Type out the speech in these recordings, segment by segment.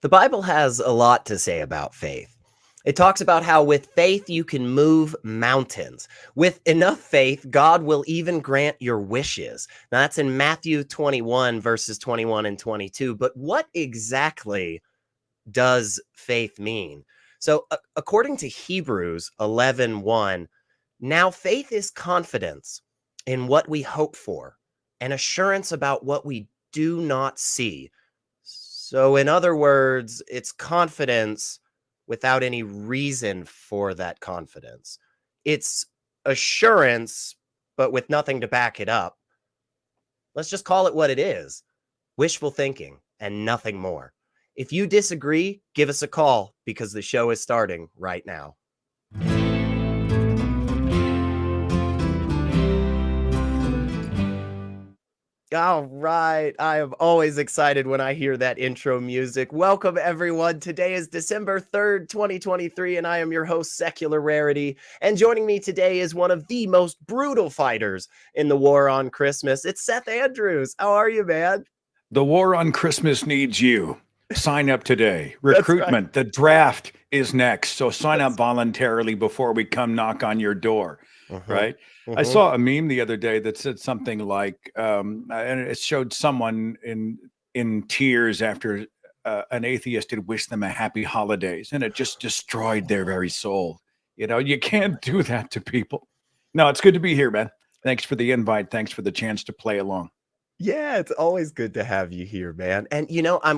The Bible has a lot to say about faith. It talks about how with faith you can move mountains. With enough faith, God will even grant your wishes. Now, that's in Matthew 21, verses 21 and 22. But what exactly does faith mean? So, according to Hebrews 11:1, now faith is confidence in what we hope for and assurance about what we do not see. So, in other words, it's confidence without any reason for that confidence. It's assurance, but with nothing to back it up. Let's just call it what it is: wishful thinking and nothing more. If you disagree, give us a call because the show is starting right now. All right. I am always excited when I hear that intro music. Welcome, everyone. Today is December 3rd, 2023, and I am your host, Secular Rarity. And joining me today is one of the most brutal fighters in the war on Christmas. It's Seth Andrews. How are you, man? The war on Christmas needs you. Sign up today. That's Recruitment, right. the draft is next. So sign up That's- voluntarily before we come knock on your door, Mhm, right? I mhm. saw a meme the other day that said something like, and it showed someone in tears after an atheist had wished them a happy holidays, and it just destroyed their very soul. You know, you can't do that to people. No, it's good to be here, man. Thanks for the invite. Thanks for the chance to play along. Yeah, it's always good to have you here, man. And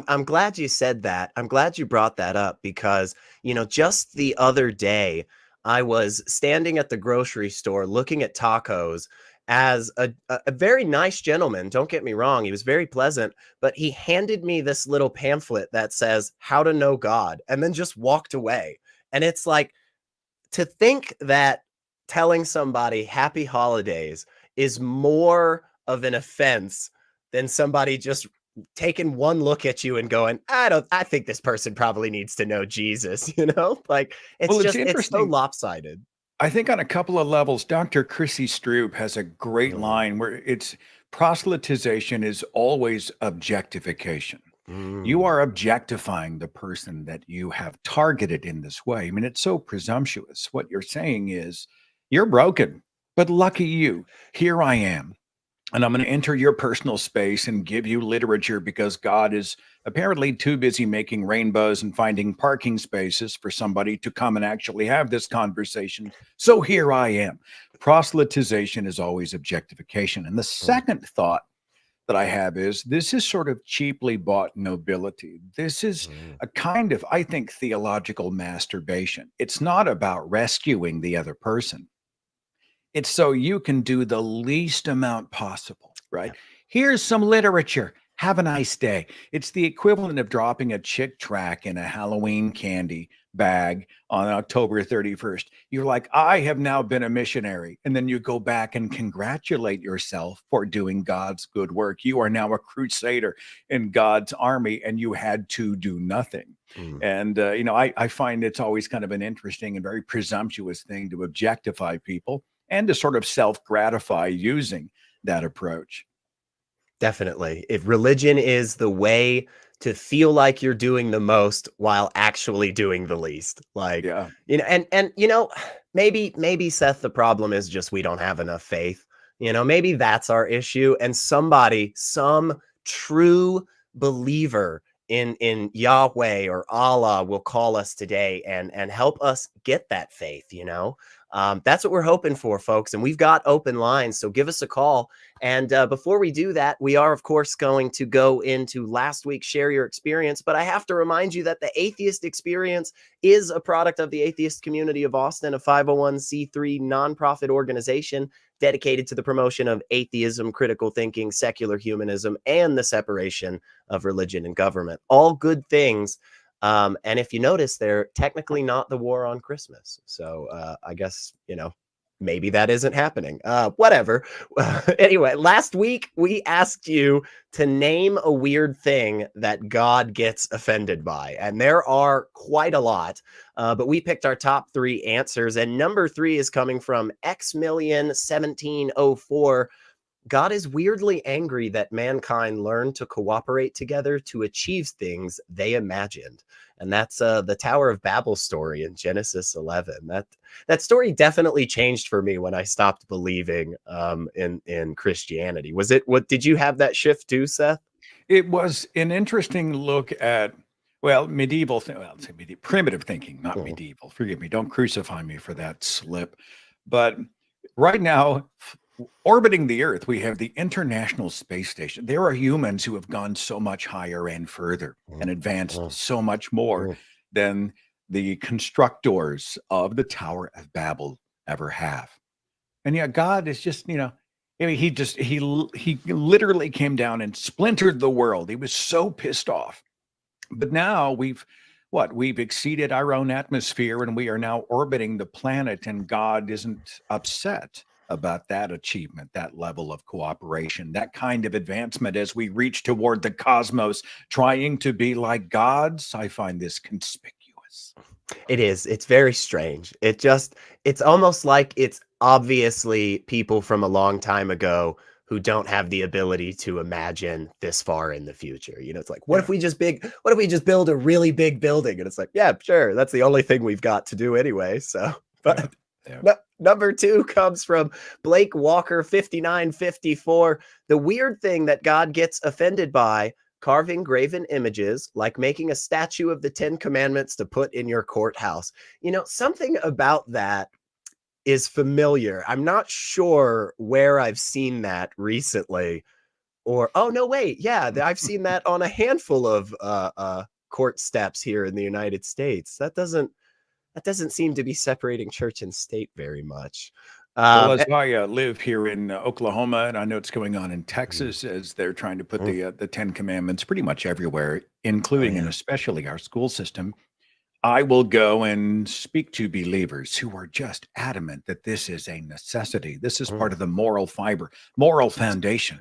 I'm glad you said that. I'm glad you brought that up because, just the other day I was standing at the grocery store looking at tacos as a very nice gentleman, don't get me wrong, he was very pleasant, but he handed me this little pamphlet that says how to know God and then just walked away. And it's like, to think that telling somebody happy holidays is more of an offense than somebody just taking one look at you and going, I think this person probably needs to know Jesus, Like Well, it's it's so interesting. lopsided. I think on a couple of levels, Dr. Chrissy Stroop has a great Mm, line where it's proselytization is always objectification. You mm, are objectifying the person that you have targeted in this way. I mean, it's so presumptuous. What you're saying is, you're broken, but lucky you. Here I am. And I'm going to enter your personal space and give you literature because God is apparently too busy making rainbows and finding parking spaces for somebody to come and actually have this conversation. So here I am. Proselytization is always objectification. And the mm, second thought that I have is this is sort of cheaply bought nobility. This is mm. a kind of, I think, theological masturbation. It's not about rescuing the other person. It's so you can do the least amount possible, right? Yep. Here's some literature. Have a nice day. It's the equivalent of dropping a chick track in a Halloween candy bag on October 31st. You're like, I have now been a missionary. And then you go back and congratulate yourself for doing God's good work. You are now a crusader in God's army, and you had to do nothing. Mm. And, I find it's always kind of an interesting and very presumptuous thing to objectify people and to sort of self-gratify using that approach. Definitely. If religion is the way to feel like you're doing the most while actually doing the least. Like, Yeah. maybe Seth, the problem is just we don't have enough faith. Maybe that's our issue. And some true believer in Yahweh or Allah will call us today and help us get that faith. That's what we're hoping for, folks. And we've got open lines, so give us a call. And before we do that, we are, of course, going to go into last week's Share Your Experience. But I have to remind you that the Atheist Experience is a product of the Atheist Community of Austin, a 501c3 nonprofit organization dedicated to the promotion of atheism, critical thinking, secular humanism, and the separation of religion and government. All good things. And if you notice, they're technically not the war on Christmas. So I guess, maybe that isn't happening. Whatever. Anyway, last week we asked you to name a weird thing that God gets offended by. And there are quite a lot, but we picked our top 3 answers. And number 3 is coming from X Million 1704. God is weirdly angry that mankind learned to cooperate together to achieve things they imagined. And that's the Tower of Babel story in Genesis 11. That story definitely changed for me when I stopped believing in Christianity. Was it what did you have that shift too, Seth? It was an interesting look at, well, medieval, well, I'd say primitive thinking, not Mhm. medieval. Forgive me. Don't crucify me for that slip. But right now, orbiting the Earth, we have the International Space Station. There are humans who have gone so much higher and further and advanced Mhm. so much more Mhm. than the constructors of the Tower of Babel ever have. And yet God is just, I mean, he literally came down and splintered the world. He was so pissed off. But now we've exceeded our own atmosphere and we are now orbiting the planet, and God isn't upset about that achievement, that level of cooperation, that kind of advancement as we reach toward the cosmos, trying to be like gods. I find this conspicuous. It is. It's very strange. It's almost like it's obviously people from a long time ago who don't have the ability to imagine this far in the future. It's like, Yeah. what if we just build a really big building? And it's like, yeah, sure. That's the only thing we've got to do anyway. So, Yeah. but Yeah. number two comes from Blake Walker 5954. The weird thing that God gets offended by: carving graven images, like making a statue of the 10 Commandments to put in your courthouse. Something about that is familiar. I'm not sure where I've seen that recently. Or, oh, no, wait. Yeah, I've seen that on a handful of court steps here in the United States. That doesn't seem to be separating church and state very much. Well, Um, as eh, I live here in Oklahoma, and I know it's going on in mm, Texas, as they're trying to put mm, the Ten Commandments pretty much everywhere, oh, including and yeah. especially our school system. I will go and speak to believers who are just adamant that this is a necessity. This is Mm, part of the moral fiber, moral yes, foundation.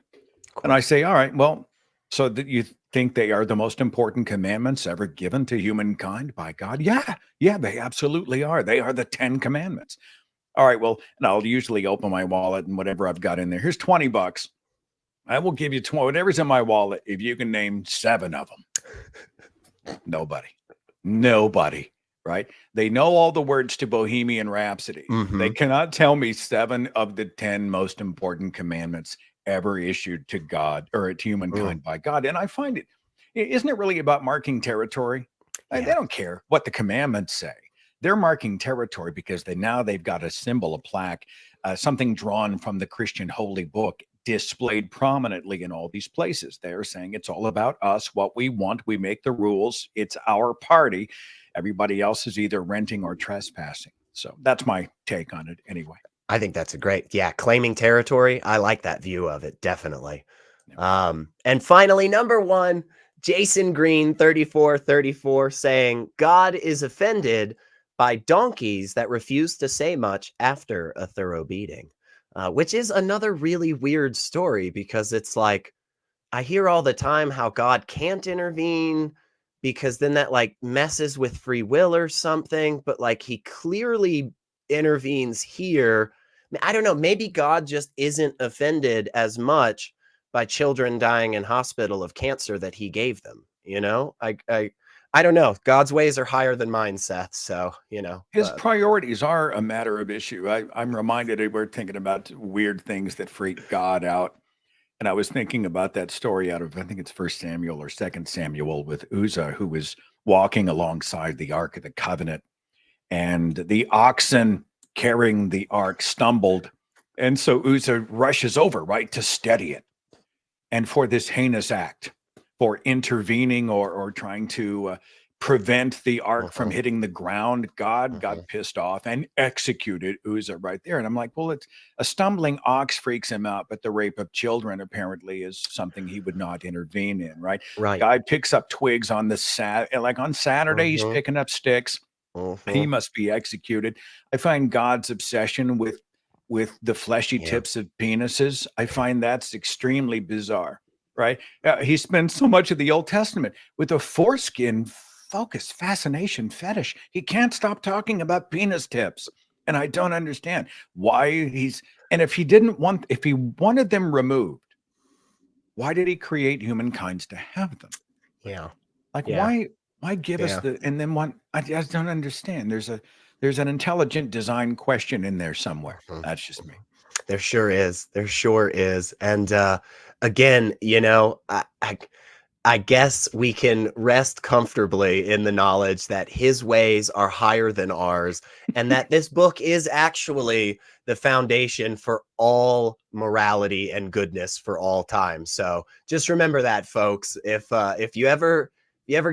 of And I course. say, all right, well, so that you think they are the most important commandments ever given to humankind by God? Yeah, yeah, they absolutely are. They are the Ten Commandments. All right, well, and I'll usually open my wallet and whatever I've got in there. Here's $20. I will give you 20, whatever's in my wallet if you can name 7 of them. Nobody. Nobody, right? They know all the words to Bohemian Rhapsody. They Hmm. cannot tell me 7 of the 10 most important commandments ever issued to God or to Mm, humankind by God. And I find it, isn't it really about marking territory? They yeah. don't care what the commandments say. They're marking territory because they've got a symbol, a plaque, something drawn from the Christian holy book, displayed prominently in all these places. They're saying it's all about us, what we want. We make the rules. It's our party. Everybody else is either renting or trespassing. So that's my take on it anyway. I think that's a great, yeah, claiming territory. I like that view of it, definitely. Yeah. And finally, number one, Jason Green 3434 saying, God is offended by donkeys that refuse to say much after a thorough beating, which is another really weird story because it's like, I hear all the time how God can't intervene because then that like messes with free will or something, but like he clearly intervenes here. I don't know, maybe God just isn't offended as much by children dying in hospital of cancer that he gave them, you know? I don't know. God's ways are higher than mine, Seth, so, His priorities are a matter of issue. I'm reminded we're thinking about weird things that freak God out. And I was thinking about that story out of, I think it's First Samuel or Second Samuel, with Uzzah, who was walking alongside the Ark of the Covenant, and the oxen carrying the ark stumbled. And so Uzzah rushes over, right, to steady it. And for this heinous act, for intervening or trying to prevent the ark from Mhm, hitting the ground, God mhm. got pissed off and executed Uzzah right there. And I'm like, well, it's a stumbling ox freaks him out, but the rape of children apparently is something he would not intervene in, right? Right. Guy picks up twigs on like on Saturday, he's Mhm, picking up sticks. He mhm. must be executed. I find God's obsession with the fleshy Yeah. tips of penises, I find that's extremely bizarre, right? He spends so much of the Old Testament with a foreskin focus, fascination, fetish. He can't stop talking about penis tips. And I don't understand why and if he wanted them removed, why did he create humankind to have them? Yeah. Like, Yeah. why give us Yeah. and then I just don't understand. There's an intelligent design question in there somewhere. Mhm. That's just me. There sure is. There sure is. And again, you know, I guess we can rest comfortably in the knowledge that his ways are higher than ours, and that this book is actually the foundation for all morality and goodness for all time. So just remember that, folks. If you ever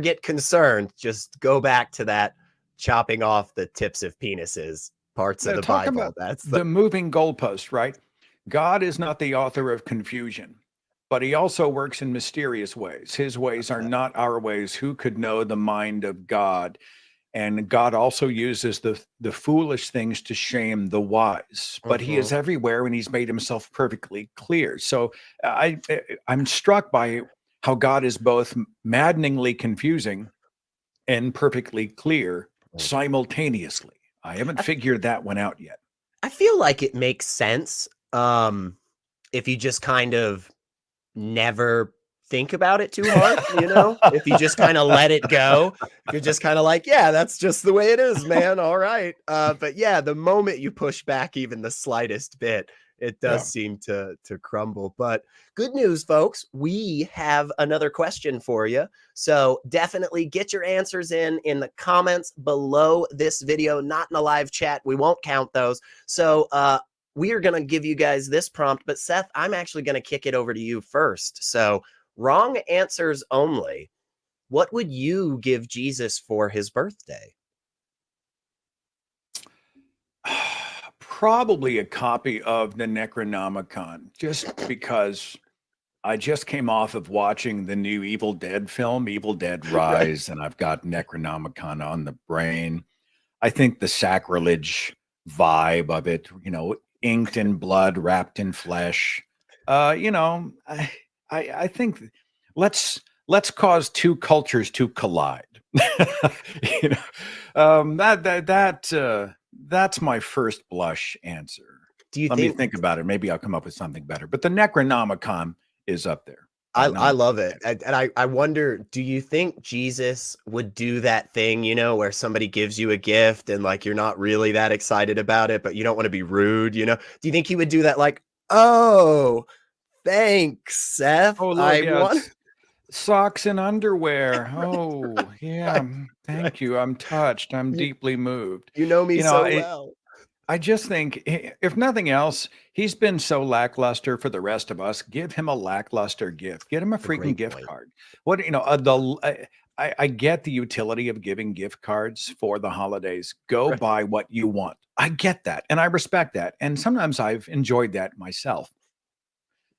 get concerned, just go back to that chopping off the tips of penises parts of Now, the talk Bible. about That's the the moving goalpost, right? God is not the author of confusion, but he also works in mysterious ways. His ways are not our ways. Who could know the mind of God? And God also uses the foolish things to shame the wise, but he is Mhm. everywhere and he's made himself perfectly clear. So I'm struck by how God is both maddeningly confusing and perfectly clear simultaneously. I haven't I, figured that one out yet. I feel like it makes sense if you just kind of never think about it too hard, you know? If you just kind of let it go, if you're just kind of like, yeah, that's just the way it is, man. All right. But yeah, the moment you push back even the slightest bit, it does Yeah. seem to crumble. But good news, folks, we have another question for you. So definitely get your answers in the comments below this video, not in the live chat. We won't count those. So we are going to give you guys this prompt, but Seth, I'm actually going to kick it over to you first. So, wrong answers only. What would you give Jesus for his birthday? Probably a copy of the Necronomicon, just because I just came off of watching the new Evil Dead film, Evil Dead Right. Rise, and I've got Necronomicon on the brain. I think the sacrilege vibe of it, inked in blood, wrapped in flesh. I think let's cause two cultures to collide. you know, that's my first blush answer. Do you Let me think think about it. Maybe I'll come up with something better. But the Necronomicon is up there. I Not love it. And I wonder, do you think Jesus would do that thing, you know, where somebody gives you a gift and like you're not really that excited about it, but you don't want to be rude, you know? Do you think he would do that like, "Oh, thanks, Seth. Oh, look, I yeah, want." socks and underwear. Oh, yeah. Right, right. Thank you. I'm touched. I'm You deeply moved. you know me You know, so it, well. I just think, if nothing else, he's been so lackluster for the rest of us. Give him a lackluster gift. Get him a A freaking great gift point. card. I get the utility of giving gift cards for the holidays. Go Right. buy what you want. I get that, and I respect that. And sometimes I've enjoyed that myself.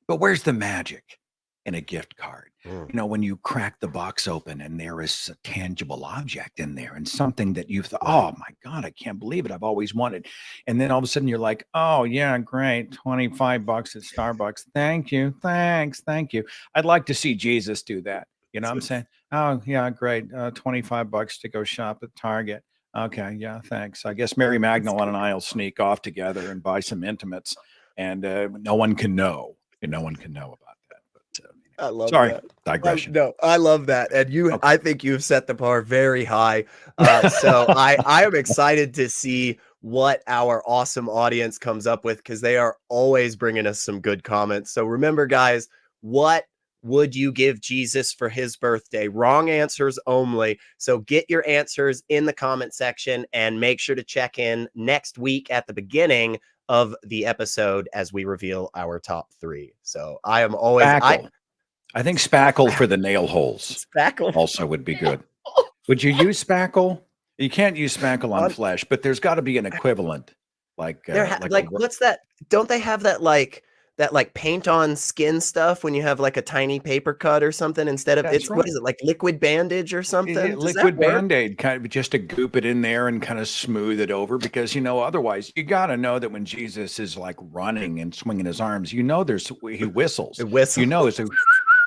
But where's the magic in a gift card? Mm. When you crack the box open and there is a tangible object in there and something that you've thought, Right. oh my God, I can't believe it. I've always wanted. And then all of a sudden you're like, oh yeah, great. $25 at Starbucks. Thank you. Thanks. Thank you. I'd like to see Jesus do that. You know what I'm saying? Oh yeah, great. $25 to go shop at Target. Okay. Yeah. Thanks. I guess Mary Magdalene and I will sneak off together and buy some intimates and no one can know. And no one can know about that. But I love sorry, that. digression. No, I love that, and Okay. I think you've set the bar very high. So I am excited to see what our awesome audience comes up with because they are always bringing us some good comments. So remember, guys, what would you give Jesus for his birthday? Wrong answers only. So get your answers in the comment section and make sure to check in next week at the beginning of the episode as we reveal our top 3. So I am always Spackle. I think spackle for the nail holes Spackle also would be good. Would you use spackle? You can't use spackle on on flesh, but there's got to be an equivalent, like like what's that? Don't they have that like paint on skin stuff when you have like a tiny paper cut or something instead of That's it's what right. is it like liquid bandage or something? Does that Liquid work? Band-Aid, kind of just to goop it in there and kind of smooth it over, because otherwise you got to know that when Jesus is like running and swinging his arms, he whistles, It whistle.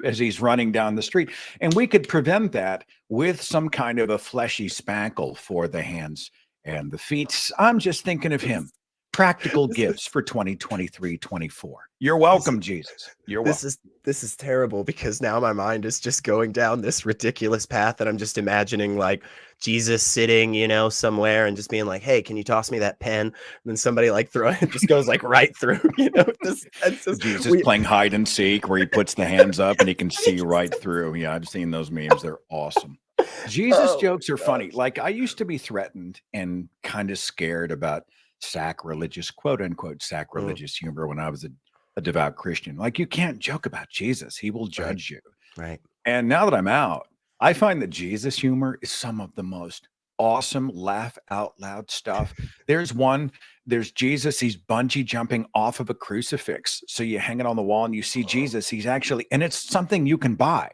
as he's running down the street. And we could prevent that with some kind of a fleshy spackle for the hands and the feats. I'm just thinking of him. Practical gifts for 2023-24. You're welcome, Jesus. You're welcome. This is terrible, because now my mind is just going down this ridiculous path, and I'm just imagining like Jesus sitting, somewhere and just being like, "Hey, can you toss me that pen?" And then somebody like throwing it just goes like right through, Jesus playing hide and seek, where he puts the hands up and he can see right through. Yeah, I've seen those memes. They're awesome. Jesus jokes are funny. Like, I used to be threatened and kind of scared about sacrilegious, quote unquote, sacrilegious humor when I was a devout Christian. Like, you can't joke about Jesus. He will judge you. Right. And now that I'm out, I find that Jesus humor is some of the most awesome laugh out loud stuff. There's Jesus. He's bungee jumping off of a crucifix. So you hang it on the wall and you see Jesus. He's actually, and it's something you can buy.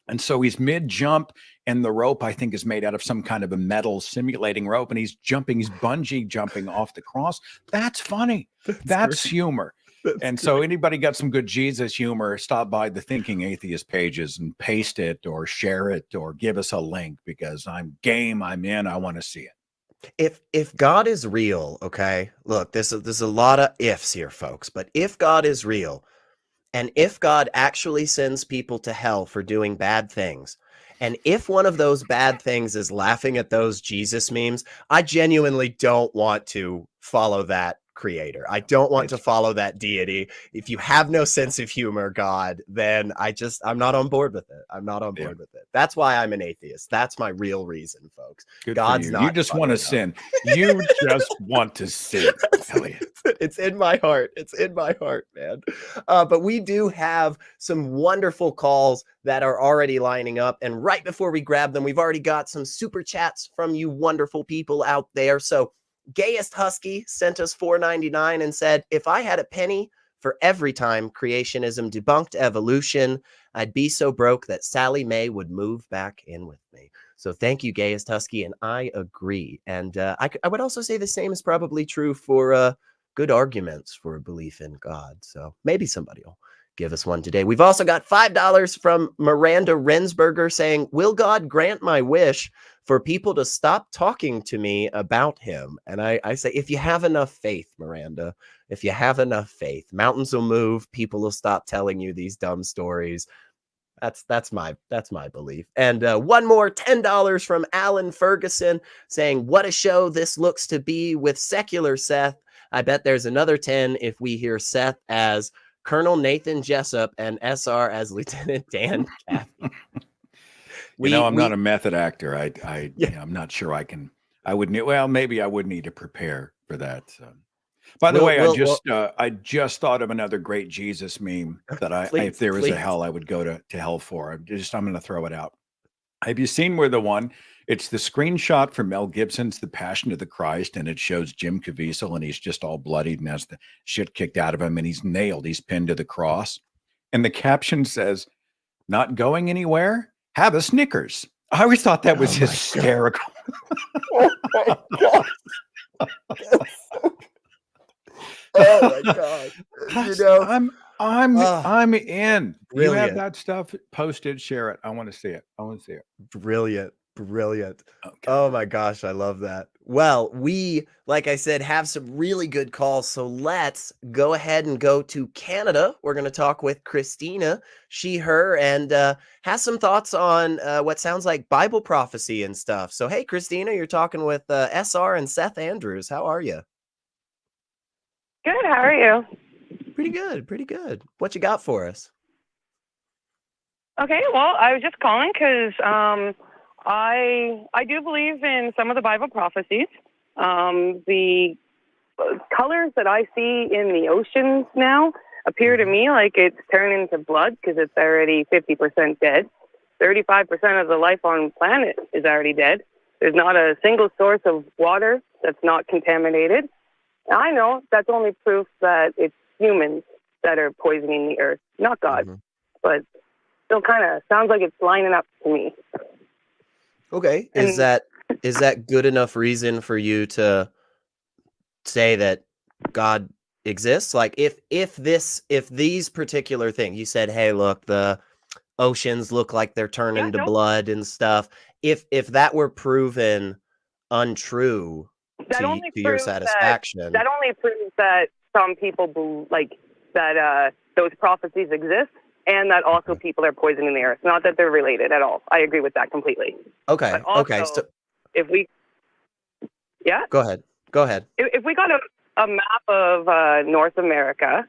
And so he's mid jump, and the rope, I think, is made out of some kind of a metal simulating rope. And he's bungee jumping off the cross. That's funny. That's humor. And so anybody got some good Jesus humor, stop by the Thinking Atheist pages and paste it or share it or give us a link, because I'm game. I'm in. I want to see it. If God is real, okay, look, there's a lot of ifs here, folks, but if God is real, and if God actually sends people to hell for doing bad things, and if one of those bad things is laughing at those Jesus memes, I genuinely don't want to follow that creator. I don't want to follow that deity. If you have no sense of humor, God, then I'm not on board with it. I'm not on board with it. That's why I'm an atheist. That's my real reason, folks. Good God's for you. not. You just want to sin. You just want to sin. It's in my heart. It's in my heart, man. But we do have some wonderful calls that are already lining up. And right before we grab them, we've already got some super chats from you wonderful people out there. So Gayest Husky sent us $4.99 and said, "If I had a penny for every time creationism debunked evolution, I'd be so broke that Sally Mae would move back in with me." So thank you, Gayest Husky, and I agree. And I would also say the same is probably true for good arguments for a belief in God. So maybe somebody will give us one today. We've also got $5 from Miranda Rensberger saying, "Will God grant my wish for people to stop talking to me about him?" And I say, if you have enough faith, Miranda, if you have enough faith, mountains will move. People will stop telling you these dumb stories. That's my belief. And one more $10 from Alan Ferguson saying, "What a show this looks to be with secular Seth. I bet there's another 10 if we hear Seth as Colonel Nathan Jessup and SR as Lieutenant Dan Caffey." I'm not a method actor. I'm not sure I can. Maybe I would need to prepare for that. By the way, I just thought of another great Jesus meme that if there was a hell, I would go to hell for. I'm going to throw it out. Have you seen it's the screenshot from Mel Gibson's The Passion of the Christ, and it shows Jim Caviezel, and he's just all bloodied and has the shit kicked out of him, and he's nailed. He's pinned to the cross. And the caption says, "Not going anywhere? Have a Snickers." I always thought that was hysterical. Oh my God. Oh my God. I'm in. Brilliant. You have that stuff posted, share it. I want to see it. Brilliant. Okay. Oh my gosh, I love that. Well, we, like I said, have some really good calls. So let's go ahead and go to Canada. We're going to talk with Christina, she, her, and has some thoughts on what sounds like Bible prophecy and stuff. So, hey, Christina, you're talking with SR and Seth Andrews. How are you? Good. How are you? Pretty good. What you got for us? Okay. Well, I was just calling because I do believe in some of the Bible prophecies. The colors that I see in the oceans now appear to me like it's turning to blood because it's already 50% dead. 35% of the life on planet is already dead. There's not a single source of water that's not contaminated. I know that's only proof that it's humans that are poisoning the earth, not God. But still kind of sounds like it's lining up to me. Okay. Is that good enough reason for you to say that God exists? Like if these particular things, you said, hey, look, the oceans look like they're turning to blood and stuff. If that were proven untrue, That only to your proves satisfaction. that only proves that some people like that those prophecies exist, and that also people are poisoning the earth. Not that they're related at all. I agree with that completely. Okay. But also, Okay. So if we, yeah, go ahead. Go ahead. if we got a map of North America,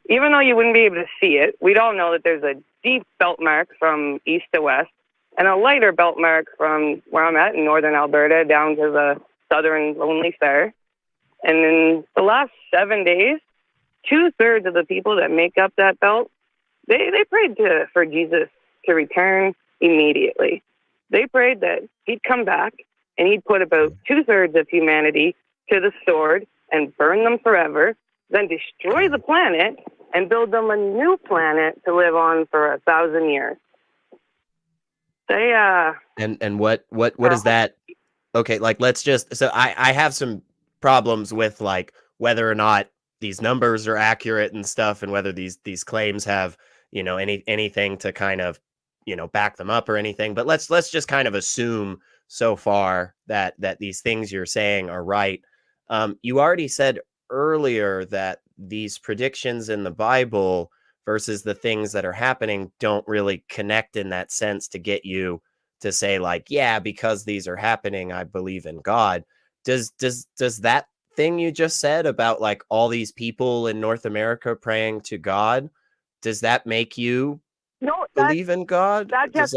even though you wouldn't be able to see it, we'd all know that there's a deep belt mark from east to west and a lighter belt mark from where I'm at in northern Alberta down to the southern Lonely Star. And in the last 7 days, 2/3 of the people that make up that belt, they prayed for Jesus to return immediately. They prayed that he'd come back and he'd put about 2/3 of humanity to the sword and burn them forever, then destroy the planet and build them a new planet to live on for 1,000 years. They And what is that? Okay, like let's just so I have some problems with like whether or not these numbers are accurate and stuff, and whether these claims have, you know, anything to kind of, you know, back them up or anything. But let's just kind of assume so far that these things you're saying are right. You already said earlier that these predictions in the Bible versus the things that are happening don't really connect in that sense to get you to say like, yeah, because these are happening, I believe in God. Does that thing you just said about like all these people in North America praying to God, does that make you believe in God? That just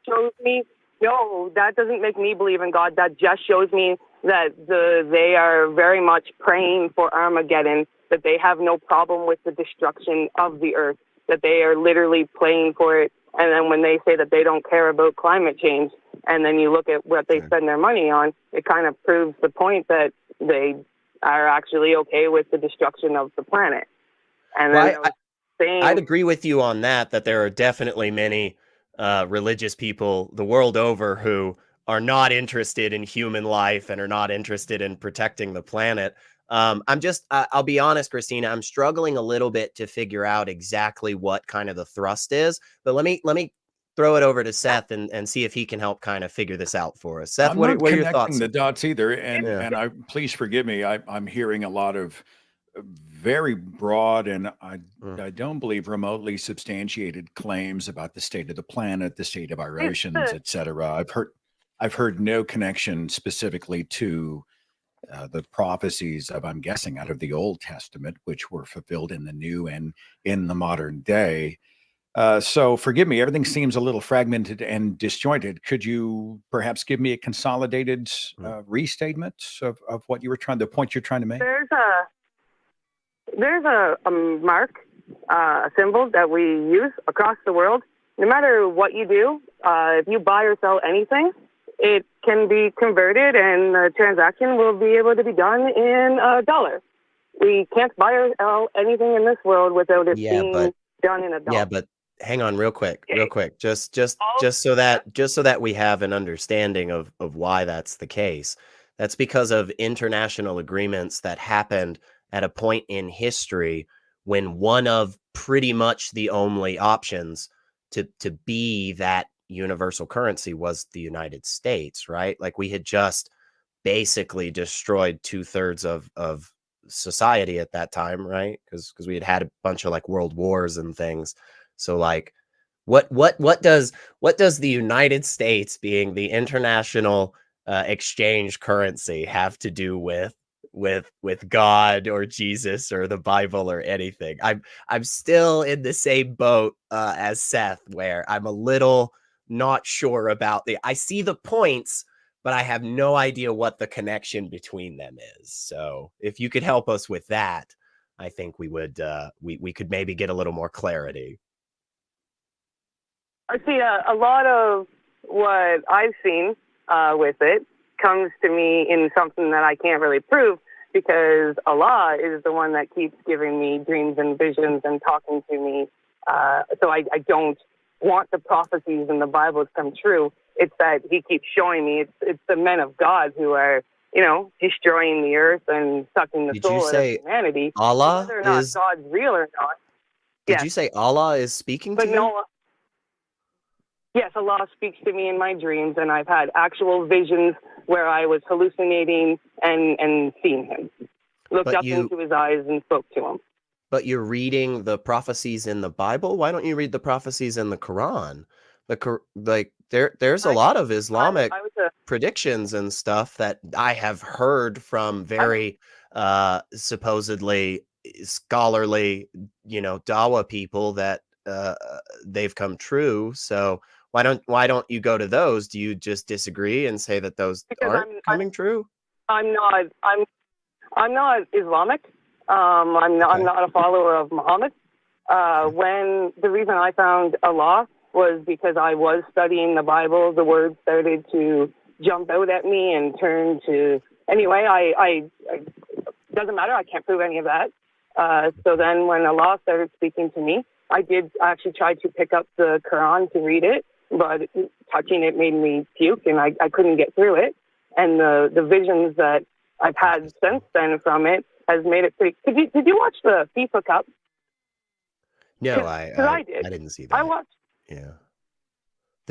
shows me. No, that doesn't make me believe in God. That just shows me that they are very much praying for Armageddon, that they have no problem with the destruction of the earth, that they are literally praying for it. And then when they say that they don't care about climate change, and then you look at what they spend their money on, it kind of proves the point that they are actually okay with the destruction of the planet. And then I'd agree with you on that there are definitely many religious people the world over who are not interested in human life and are not interested in protecting the planet. I'll be honest, Christina, I'm struggling a little bit to figure out exactly what kind of the thrust is, but let me throw it over to Seth and see if he can help kind of figure this out for us. Seth, what are your thoughts? The dots either. And I, please forgive me. I'm hearing a lot of very broad and I don't believe remotely substantiated claims about the state of the planet, the state of our oceans, etc. I've heard no connection specifically to the prophecies of, I'm guessing, out of the Old Testament, which were fulfilled in the New and in the modern day. So forgive me, everything seems a little fragmented and disjointed. Could you perhaps give me a consolidated restatement of what you were the point you're trying to make? There's a mark, a symbol that we use across the world. No matter what you do, if you buy or sell anything, it can be converted and the transaction will be able to be done in $1. We can't buy or sell anything in this world without it being done in $1. Yeah, but hang on real quick, just so that we have an understanding of why that's the case. That's because of international agreements that happened at a point in history when one of pretty much the only options to be that universal currency was the United States, right? Like we had just basically destroyed 2/3 of society at that time, right? Because we had a bunch of like world wars and things. So like what does the United States being the international exchange currency have to do with God or Jesus or the Bible or anything? I'm still in the same boat as Seth, where I'm a little not sure about I see the points, but I have no idea what the connection between them is. So if you could help us with that, I think we would we could maybe get a little more clarity. I see a lot of what I've seen with it comes to me in something that I can't really prove, because Allah is the one that keeps giving me dreams and visions and talking to me. So I don't want the prophecies in the Bible to come true. It's that he keeps showing me it's the men of God who are, you know, destroying the earth and sucking the soul out of humanity. Allah whether or not God's real or not. Did you say Allah is speaking to you? No, Yes, Allah speaks to me in my dreams, and I've had actual visions where I was hallucinating and seeing him. Looked But up into his eyes and spoke to him. But you're reading the prophecies in the Bible. Why don't you read the prophecies in the Quran? There's a lot of Islamic I was a, predictions and stuff that I have heard from very supposedly scholarly, Dawa people that they've come true. So why don't you go to those? Do you just disagree and say that those because aren't coming true? I'm not Islamic. I'm not a follower of Muhammad. When the reason I found Allah was because I was studying the Bible, the words started to jump out at me and turn to. Anyway, I doesn't matter. I can't prove any of that. So then, when Allah started speaking to me, I did actually try to pick up the Quran to read it, but touching it made me puke, and I couldn't get through it. And the visions that I've had since then from it has made it pretty. Did you watch the FIFA Cup? No, I did. I didn't see that. I watched. Yeah.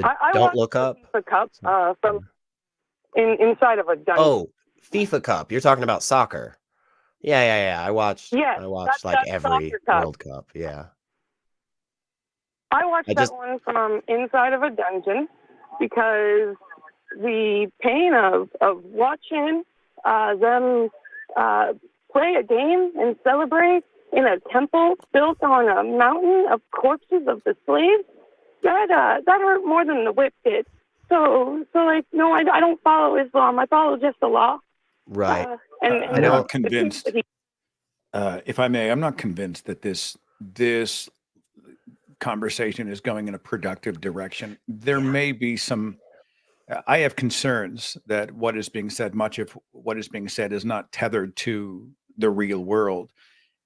I Don't watched Look the Up. FIFA Cup from inside of a dungeon. Oh, FIFA Cup. You're talking about soccer. Yeah. I watched like that's every Soccer Cup. World Cup. Yeah. I watched that one from inside of a dungeon because the pain of watching them play a game and celebrate in a temple built on a mountain of corpses of the slaves, that hurt more than the whip did. So like, no, I don't follow Islam. I follow just the law. Right. I'm not convinced. If I may, I'm not convinced that this conversation is going in a productive direction. There may be some. I have concerns that what is being said, much of what is being said, is not tethered to the real world,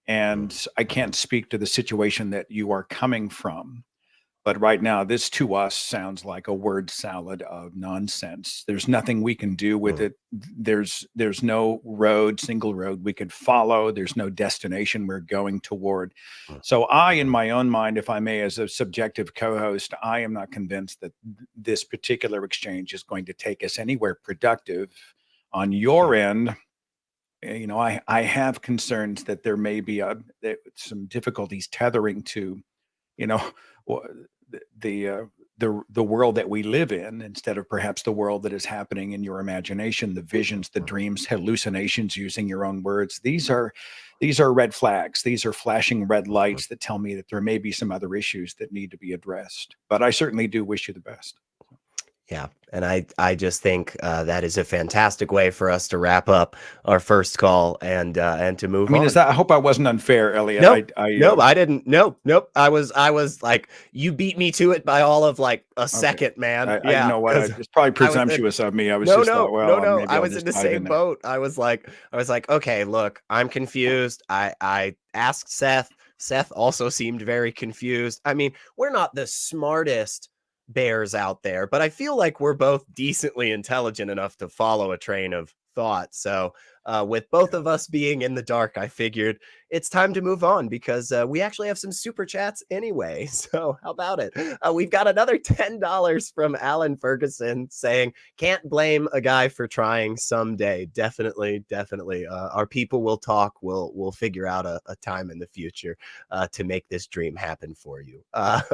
and I can't speak to the situation that you are coming from. But right now, this to us sounds like a word salad of nonsense. There's nothing we can do with it. There's no single road we could follow. There's no destination we're going toward. So I, in my own mind, if I may, as a subjective co-host, I am not convinced that this particular exchange is going to take us anywhere productive. On your end, I have concerns that there may be some difficulties tethering to, the world that we live in, instead of perhaps the world that is happening in your imagination, the visions, the dreams, hallucinations, using your own words. These are red flags. These are flashing red lights that tell me that there may be some other issues that need to be addressed. But I certainly do wish you the best. Yeah. And I just think that is a fantastic way for us to wrap up our first call and to move on. I hope I wasn't unfair, Elliot. Nope, I didn't. Nope. I was like, you beat me to it by all of like a second, man. You know what? It's probably presumptuous of me. I was no. I was in the same boat. I was like, okay, look, I'm confused. I asked Seth. Seth also seemed very confused. I mean, we're not the smartest bears out there, but I feel like we're both decently intelligent enough to follow a train of thought. So with both of us being in the dark, I figured it's time to move on because we actually have some super chats anyway. So how about it? We've got another $10 from Alan Ferguson saying, can't blame a guy for trying someday. Definitely. Our people will talk. We'll figure out a time in the future to make this dream happen for you.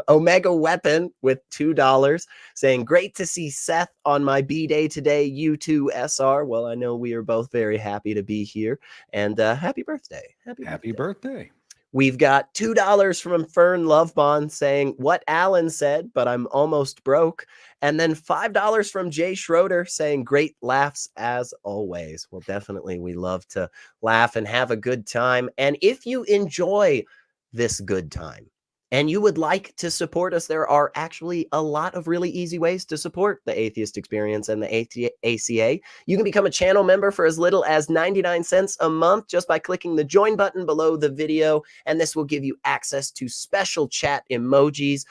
Omega Weapon with $2 saying, great to see Seth on my B-Day today. You too, SR. Well, I know we are both very happy to be here, and happy birthday. Happy birthday. We've got $2 from Fern Lovebond saying what Alan said, but I'm almost broke. And then $5 from Jay Schroeder saying great laughs as always. Well, definitely we love to laugh and have a good time. And if you enjoy this good time and you would like to support us, there are actually a lot of really easy ways to support the Atheist Experience and the ACA. You can become a channel member for as little as 99 cents a month just by clicking the join button below the video, and this will give you access to special chat emojis.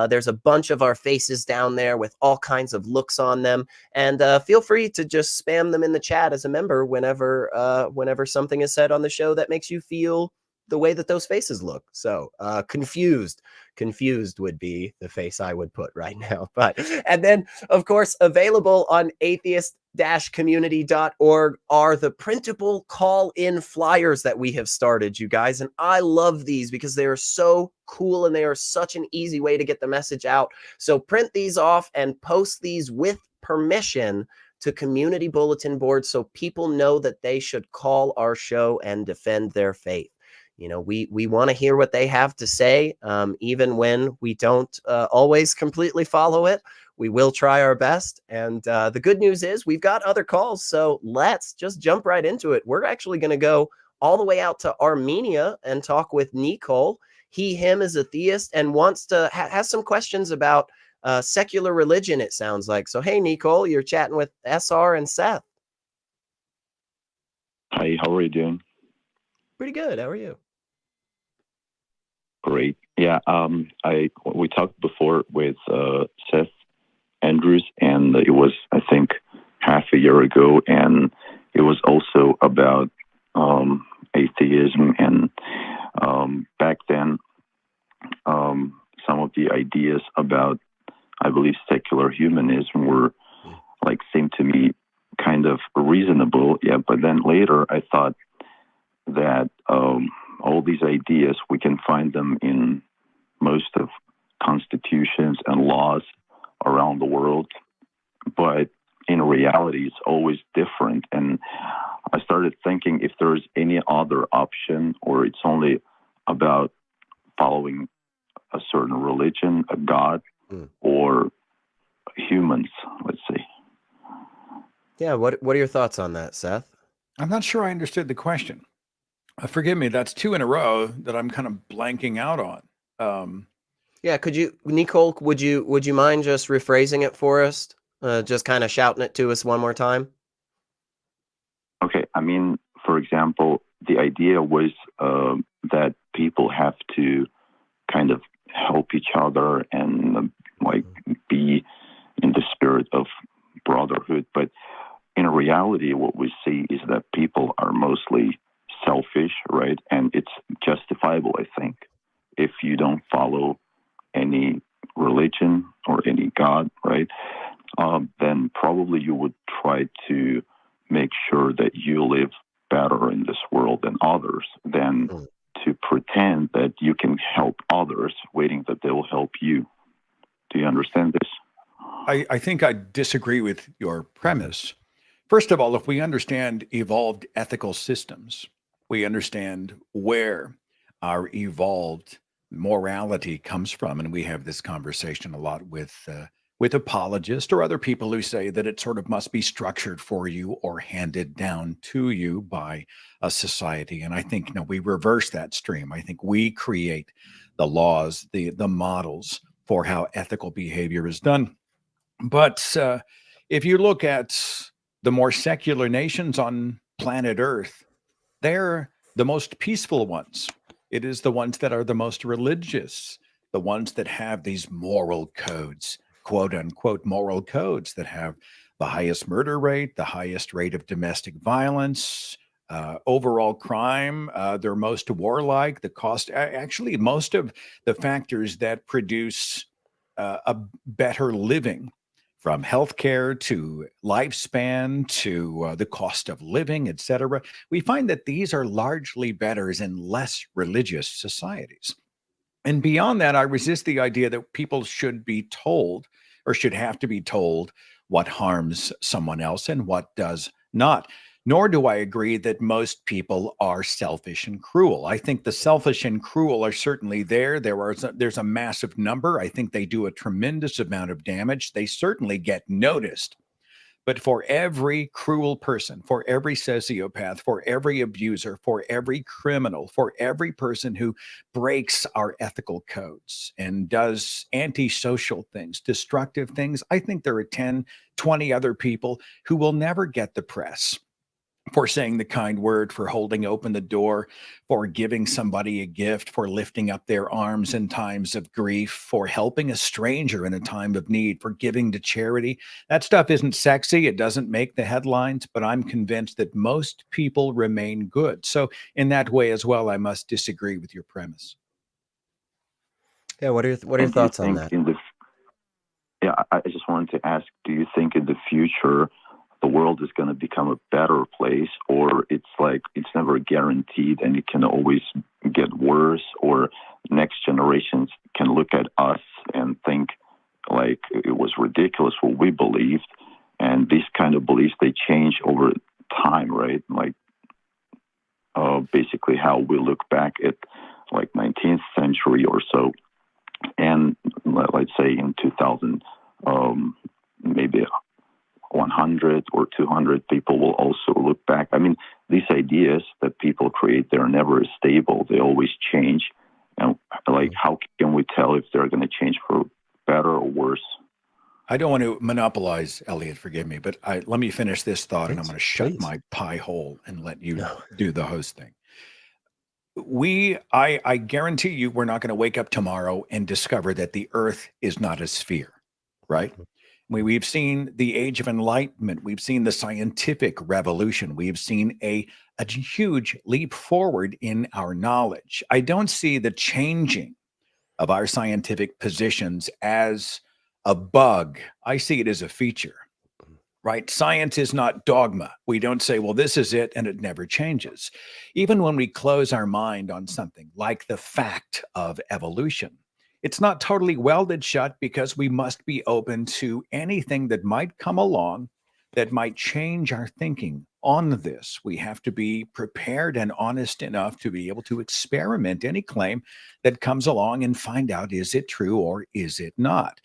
There's a bunch of our faces down there with all kinds of looks on them, and feel free to just spam them in the chat as a member whenever something is said on the show that makes you feel the way that those faces look. So confused would be the face I would put right now. But, and then of course, available on atheist-community.org are the printable call-in flyers that we have started, you guys. And I love these because they are so cool and they are such an easy way to get the message out. So print these off and post these with permission to community bulletin boards so people know that they should call our show and defend their faith. You know, we want to hear what they have to say, even when we don't always completely follow it. We will try our best. And the good news is we've got other calls. So let's just jump right into it. We're actually going to go all the way out to Armenia and talk with Nikol. Him is a theist and wants to has some questions about secular religion, it sounds like. So, hey, Nikol, you're chatting with SR and Seth. Hi, how are you doing? Pretty good. How are you? Great. Yeah, we talked before with Seth Andrews, and it was, I think, half a year ago, and it was also about atheism, and back then, some of the ideas about, I believe, secular humanism were, like, seemed to me kind of reasonable, yeah, but then later I thought that all these ideas, we can find them in most of constitutions and laws around the world, but in reality, it's always different. And I started thinking if there's any other option, or it's only about following a certain religion, a god, or humans, let's say. Yeah, what are your thoughts on that, Seth? I'm not sure I understood the question. Forgive me, that's two in a row that I'm kind of blanking out on. Yeah, could you, Nikol, would you mind just rephrasing it for us? Just kind of shouting it to us one more time? Okay, I mean, for example, the idea was that people have to kind of help each other and like be in the spirit of brotherhood. But in reality, what we see is that people are mostly selfish, right? And it's justifiable, I think, if you don't follow any religion or any god, right? Then probably you would try to make sure that you live better in this world than others, than to pretend that you can help others, waiting that they will help you. Do you understand this? I think I disagree with your premise. First of all, if we understand evolved ethical systems, we understand where our evolved morality comes from. And we have this conversation a lot with apologists or other people who say that it sort of must be structured for you or handed down to you by a society. And I think, we reverse that stream. I think we create the laws, the models for how ethical behavior is done. But if you look at the more secular nations on planet Earth, they're the most peaceful ones. It is the ones that are the most religious, the ones that have these moral codes, quote unquote moral codes, that have the highest murder rate, the highest rate of domestic violence, overall crime. They're most warlike. The cost, actually, most of the factors that produce a better living, from healthcare to lifespan to the cost of living, etc. We find that these are largely better in less religious societies. And beyond that, I resist the idea that people should be told or should have to be told what harms someone else and what does not. Nor do I agree that most people are selfish and cruel. I think the selfish and cruel are certainly there. There's a massive number. I think they do a tremendous amount of damage. They certainly get noticed. But for every cruel person, for every sociopath, for every abuser, for every criminal, for every person who breaks our ethical codes and does antisocial things, destructive things, I think there are 10, 20 other people who will never get the press, for saying the kind word, for holding open the door, for giving somebody a gift, for lifting up their arms in times of grief, for helping a stranger in a time of need, for giving to charity. That stuff isn't sexy. It doesn't make the headlines, but I'm convinced that most people remain good. So in that way as well, I must disagree with your premise. Yeah, what are your And do you thoughts on think that? I just wanted to ask, do you think in the future the world is going to become a better place, or it's like it's never guaranteed and it can always get worse, or next generations can look at us and think like it was ridiculous what we believed, and these kind of beliefs, they change over time, right? Like basically how we look back at like 19th century or so, and let's say in 2000, maybe 100 or 200 people will also look back. I mean, these ideas that people create, they're never stable. They always change. And like, how can we tell if they're going to change for better or worse? I don't want to monopolize, Elliot, forgive me, but let me finish this thought, and I'm going to shut Please. my pie hole and let you No. do the host thing. I guarantee you, we're not going to wake up tomorrow and discover that the earth is not a sphere, right? We've seen the age of enlightenment. We've seen the scientific revolution. We've seen a huge leap forward in our knowledge. I don't see the changing of our scientific positions as a bug. I see it as a feature, right? Science is not dogma. We don't say, well, this is it, and it never changes. Even when we close our mind on something like the fact of evolution, it's not totally welded shut, because we must be open to anything that might come along that might change our thinking on this. We have to be prepared and honest enough to be able to experiment any claim that comes along and find out, is it true or is it not?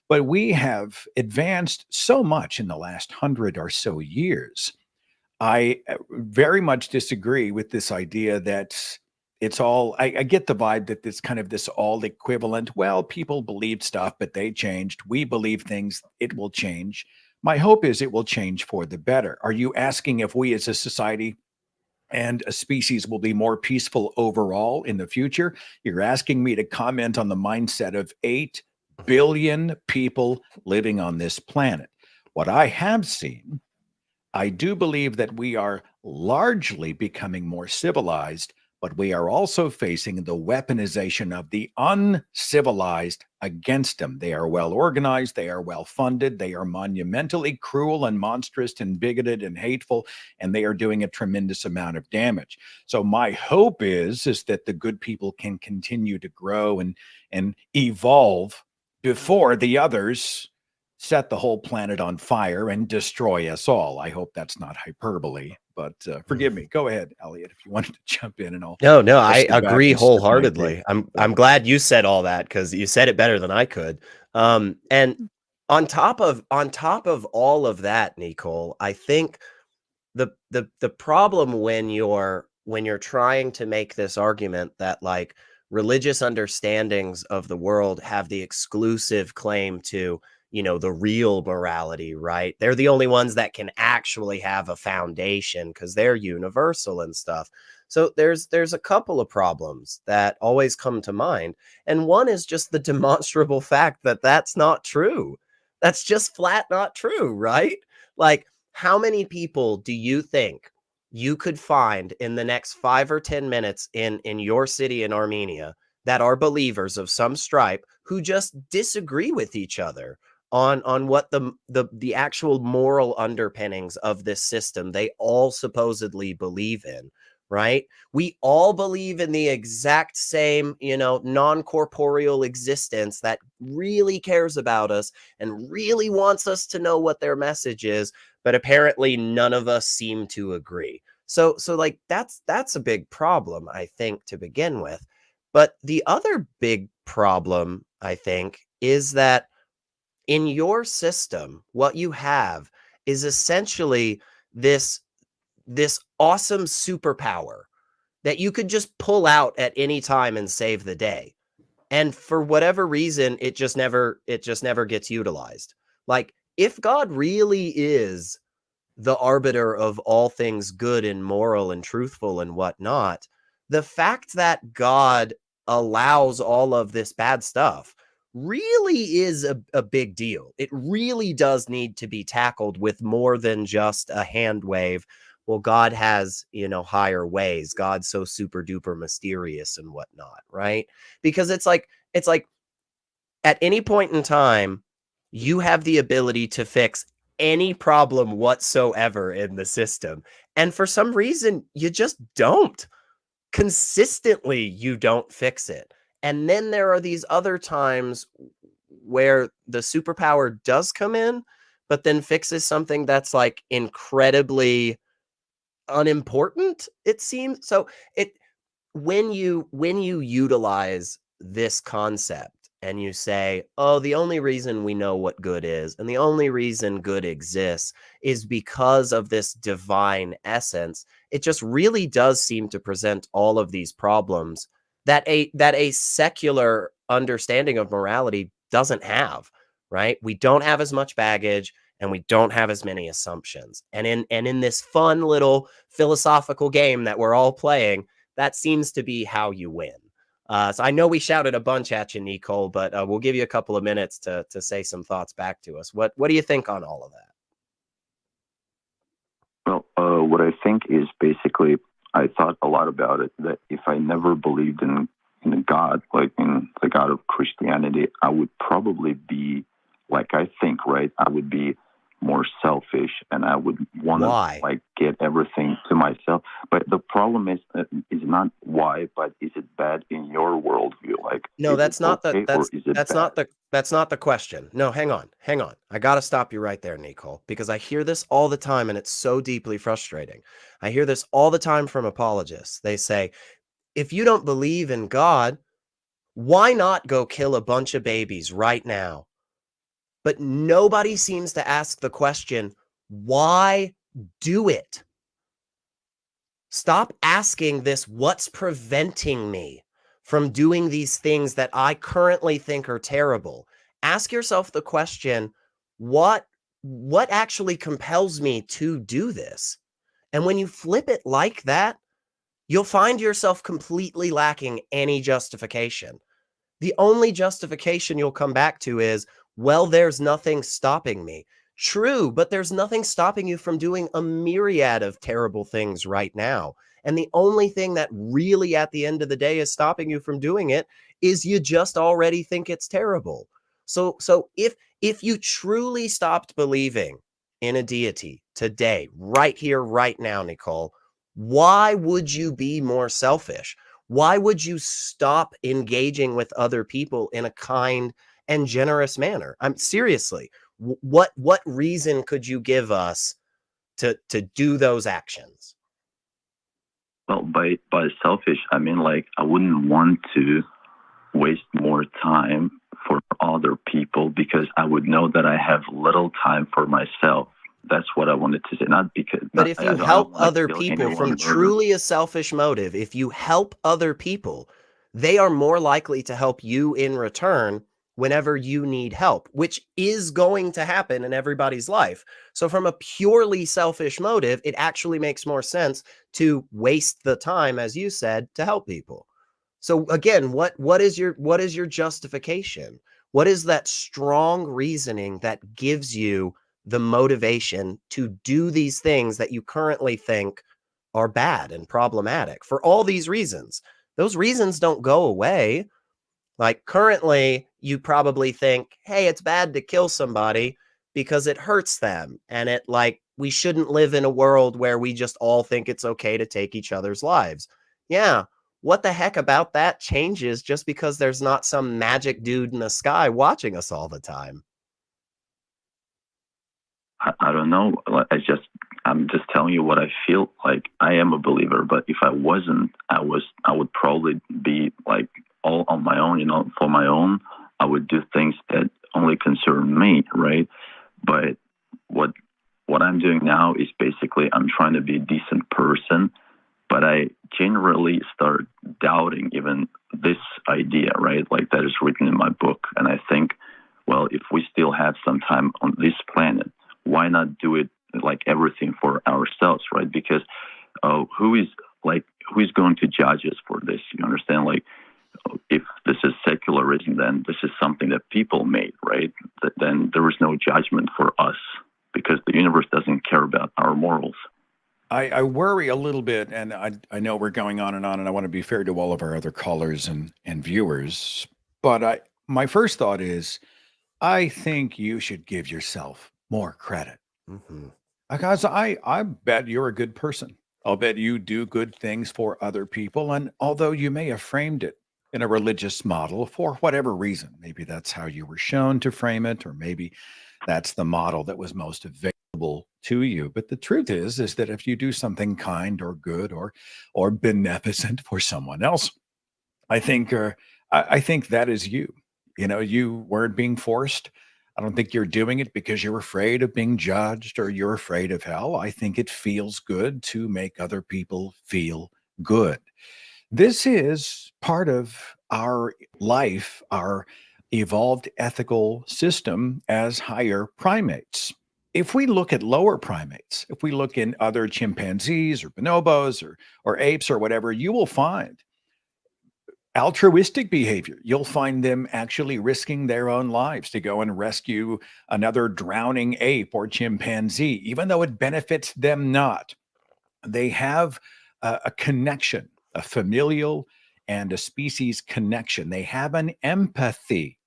But we have advanced so much in the last 100 or so years. I very much disagree with this idea that it's all, I get the vibe that it's kind of this all equivalent. Well, people believed stuff, but they changed. We believe things, it will change. My hope is it will change for the better. Are you asking if we as a society and a species will be more peaceful overall in the future? You're asking me to comment on the mindset of 8 billion people living on this planet. What I have seen, I do believe that we are largely becoming more civilized, but we are also facing the weaponization of the uncivilized against them. They are well organized, they are well funded, they are monumentally cruel and monstrous and bigoted and hateful, and they are doing a tremendous amount of damage. So my hope is that the good people can continue to grow and evolve before the others set the whole planet on fire and destroy us all. I hope that's not hyperbole, but forgive me. Go ahead, Elliot, if you wanted to jump in, and I'll No, I sit back agree and sip my wholeheartedly. tea. I'm glad you said all that, because you said it better than I could. And on top of all of that, Nikol, I think the problem when you're trying to make this argument that like religious understandings of the world have the exclusive claim to, the real morality, right? They're the only ones that can actually have a foundation because they're universal and stuff. So there's a couple of problems that always come to mind. And one is just the demonstrable fact that that's not true. That's just flat not true, right? Like, how many people do you think you could find in the next 5 or 10 minutes in your city in Armenia that are believers of some stripe who just disagree with each other on what the actual moral underpinnings of this system they all supposedly believe in, right? We all believe in the exact same, non-corporeal existence that really cares about us and really wants us to know what their message is, but apparently none of us seem to agree. So like that's a big problem, I think, to begin with. But the other big problem, I think, is that in your system, what you have is essentially this awesome superpower that you could just pull out at any time and save the day. And for whatever reason, it just never gets utilized. Like, if God really is the arbiter of all things good and moral and truthful and whatnot, the fact that God allows all of this bad stuff really is a big deal. It really does need to be tackled with more than just a hand wave. Well, God has, higher ways. God's so super duper mysterious and whatnot, right? Because it's like at any point in time, you have the ability to fix any problem whatsoever in the system. And for some reason, you just don't. Consistently, you don't fix it. And then there are these other times where the superpower does come in, but then fixes something that's like incredibly unimportant, it seems. So when you utilize this concept and you say, oh, the only reason we know what good is and the only reason good exists is because of this divine essence, it just really does seem to present all of these problems that a secular understanding of morality doesn't have, right? We don't have as much baggage and we don't have as many assumptions. And in this fun little philosophical game that we're all playing, that seems to be how you win. So I know we shouted a bunch at you, Nikol, but we'll give you a couple of minutes to say some thoughts back to us. What do you think on all of Well, that? what I think is basically, I thought a lot about it, that if I never believed in a God, like in the God of Christianity, I would probably be, like I think, right? I would be more selfish and I would want to like get everything to myself. But the problem is not why, but is it bad in your worldview? Like, no, that's not okay, that's not the question. No, hang on. I got to stop you right there, Nikol, because I hear this all the time and it's so deeply frustrating. I hear this all the time from apologists. They say, if you don't believe in God, why not go kill a bunch of babies right now? But nobody seems to ask the question, why do it? Stop asking this, what's preventing me from doing these things that I currently think are terrible? Ask yourself the question, what actually compels me to do this? And when you flip it like that, you'll find yourself completely lacking any justification. The only justification you'll come back to is, well, there's nothing stopping me. True, but there's nothing stopping you from doing a myriad of terrible things right now. And the only thing that really at the end of the day is stopping you from doing it is you just already think it's terrible. So if you truly stopped believing in a deity today, right here, right now, Nikol, why would you be more selfish? Why would you stop engaging with other people in a kind and generous manner? I'm seriously, what reason could you give us to do those actions? Well, by selfish, I mean, like, I wouldn't want to waste more time for other people because I would know that I have little time for myself. That's what I wanted to say. Not because, but if you help other people from truly a selfish motive, if you help other people, they are more likely to help you in return whenever you need help, which is going to happen in everybody's life. So from a purely selfish motive, it actually makes more sense to waste the time, as you said, to help people. So again, what is your justification? What is that strong reasoning that gives you the motivation to do these things that you currently think are bad and problematic for all these reasons? Those reasons don't go away. Like currently, you probably think, hey, it's bad to kill somebody because it hurts them. And we shouldn't live in a world where we just all think it's okay to take each other's lives. Yeah. What the heck about that changes just because there's not some magic dude in the sky watching us all the time? I don't know. I'm just telling you what I feel. Like, I am a believer, but if I wasn't, I would probably be like all on my own, for my own. I would do things that only concern me, right? But what I'm doing now is basically I'm trying to be a decent person, but I generally start doubting even this idea, right? Like, that is written in my book. And I think, well, if we still have some time on this planet, why not do it like everything for ourselves, right? Because who is going to judge us for this? You understand? Like, if this is secularism, then this is something that people made, right? Then there is no judgment for us because the universe doesn't care about our morals. I worry a little bit, and I know we're going on, and I want to be fair to all of our other callers and viewers, but my first thought is, I think you should give yourself more credit. Mm-hmm. Because I bet you're a good person. I'll bet you do good things for other people. And although you may have framed it in a religious model for whatever reason, maybe that's how you were shown to frame it, or maybe that's the model that was most available to you. But the truth is that if you do something kind or good or beneficent for someone else, I think that is you. You know, you weren't being forced. I don't think you're doing it because you're afraid of being judged or you're afraid of hell. I think it feels good to make other people feel good. This is part of our life, our evolved ethical system as higher primates. If we look at lower primates, if we look in other chimpanzees or bonobos or apes or whatever, you will find altruistic behavior. You'll find them actually risking their own lives to go and rescue another drowning ape or chimpanzee, even though it benefits them not. They have a connection, a familial and a species connection. They have an empathy,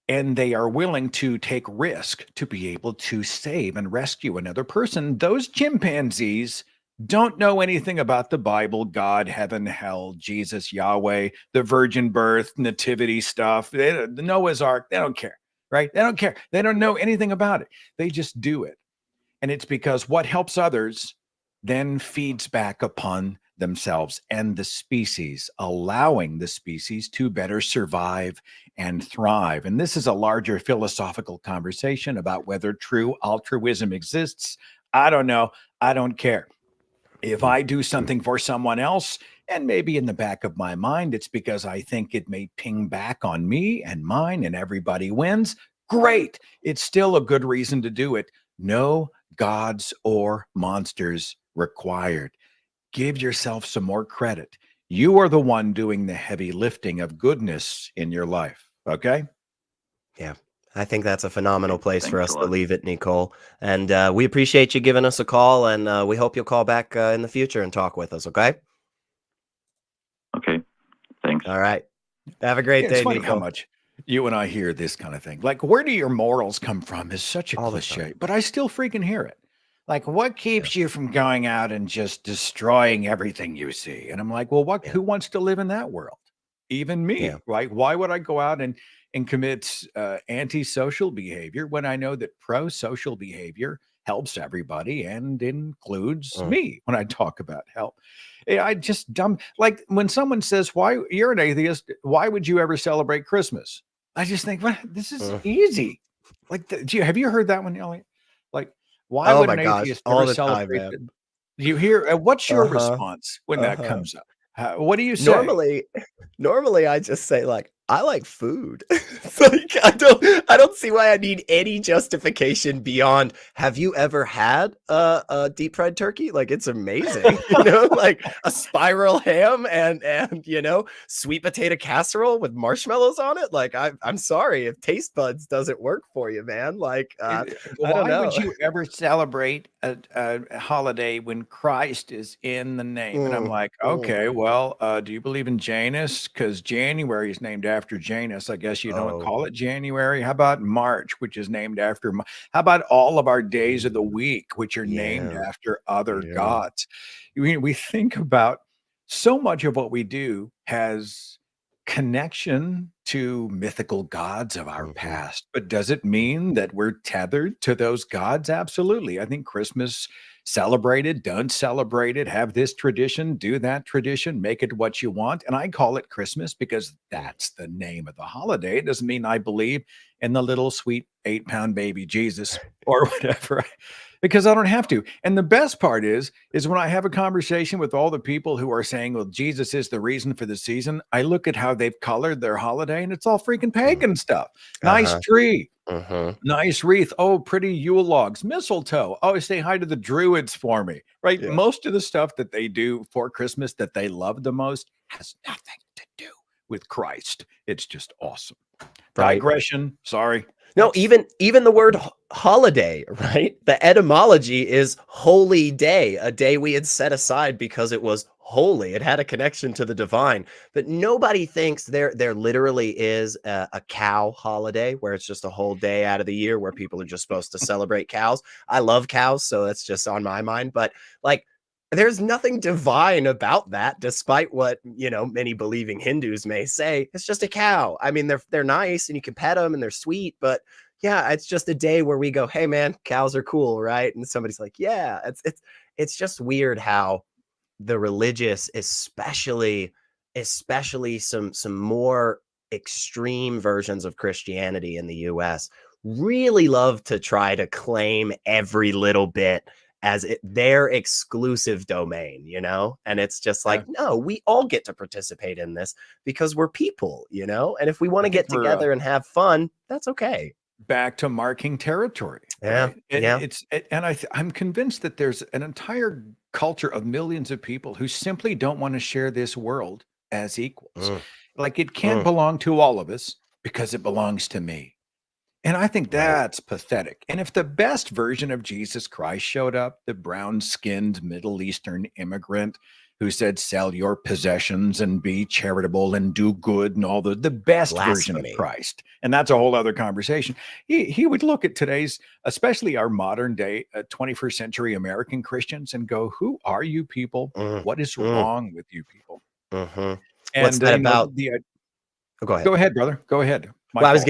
and they are willing to take risk to be able to save and rescue another person. Those chimpanzees don't know anything about the Bible, God, heaven, hell, Jesus, Yahweh, the virgin birth, nativity stuff, the Noah's Ark. They don't care, right? They don't care. They don't know anything about it. They just do it. And it's because what helps others then feeds back upon themselves and the species, allowing the species to better survive and thrive. And this is a larger philosophical conversation about whether true altruism exists. I don't know. I don't care. If I do something for someone else, and maybe in the back of my mind, it's because I think it may ping back on me and mine and everybody wins, great. It's still a good reason to do it. No gods or monsters required. Give yourself some more credit. You are the one doing the heavy lifting of goodness in your life. Okay? Yeah. I think that's a phenomenal place for Thanks us a to lot. leave it, Nikol. And we appreciate you giving us a call, and we hope you'll call back in the future and talk with us, okay? Okay, thanks. All right. Have a great Yeah, it's day, funny how Nikol. much you and I hear this kind of thing. Like, where do your morals come from is such a All the cliche, time. but I still freaking hear it. Like, what keeps you from going out and just destroying everything you see? And I'm like, well, Yeah. who wants to live in that world? Even me, Yeah. right? Why would I go out and commit antisocial behavior when I know that pro-social behavior helps everybody and includes Mm. me when I talk about help? I just dumb, like when someone says, why you're an atheist, why would you ever celebrate Christmas? I just think, well, this is Mm. easy. Like, have you heard that one, Elliot? Like, why Oh would my an gosh. atheist All ever the time, celebrate? man. You hear, what's your Uh-huh. response when that Uh-huh. comes up? What do you say? Normally I just say like I like food. It's like I don't see why I need any justification beyond have you ever had a deep fried turkey? Like it's amazing, like a spiral ham and sweet potato casserole with marshmallows on it. Like I'm sorry if taste buds doesn't work for you, man. Like I don't Why would know. you ever celebrate a holiday when Christ is in the name? And I'm Mm, like, mm. okay, well, do you believe in Janus? Because January is named after Janus. I guess you don't Oh, call it January. How about March, which is named after? How about all of our days of the week, which are named yeah. after other Yeah. gods? We think about so much of what we do has connection to mythical gods of our Mhm. past. But does it mean that we're tethered to those gods? Absolutely. I think Christmas, celebrate it, don't celebrate it, have this tradition, do that tradition, make it what you want. And I call it Christmas because Mm. that's the name of the holiday. It doesn't mean I believe in the little sweet 8-pound baby Jesus or whatever. because I don't have to. And the best part is when I have a conversation with all the people who are saying, well, Jesus is the reason for the season, I look at how they've colored their holiday and it's all freaking pagan stuff. Nice tree, nice wreath. Oh, pretty Yule logs, mistletoe. Oh, say hi to the druids for me, right? Yeah. Most of the stuff that they do for Christmas that they love the most has nothing to do with Christ. It's just awesome. Right. Digression. Sorry. No, even the word holiday, right? The etymology is holy day, a day we had set aside because it was holy. It had a connection to the divine. But nobody thinks there literally is a cow holiday where it's just a whole day out of the year where people are just supposed to celebrate cows. I love cows, so that's just on my mind. But like, there's nothing divine about that, despite what, many believing Hindus may say. It's just a cow. I mean, they're nice and you can pet them and they're sweet, but yeah, it's just a day where we go, hey man, cows are cool, right? And somebody's like, yeah, it's just weird how the religious, especially some more extreme versions of Christianity in the US, really love to try to claim every little bit as their exclusive domain, and it's just like, no, we all get to participate in this because we're people, and if we want to get together and have fun, that's okay. Back to marking territory. Yeah, right? I'm convinced that there's an entire culture of millions of people who simply don't want to share this world as equals. Like it can't belong to all of us because it belongs to me. And I think that's pathetic. And if the best version of Jesus Christ showed up, the brown-skinned Middle Eastern immigrant who said, sell your possessions and be charitable and do good and all the best version of Christ. And that's a whole other conversation. He would look at today's, especially our modern day 21st century American Christians and go, who are you people? What is wrong with you people? And what's that about? Go ahead. Go ahead, brother. Go ahead. Well, I was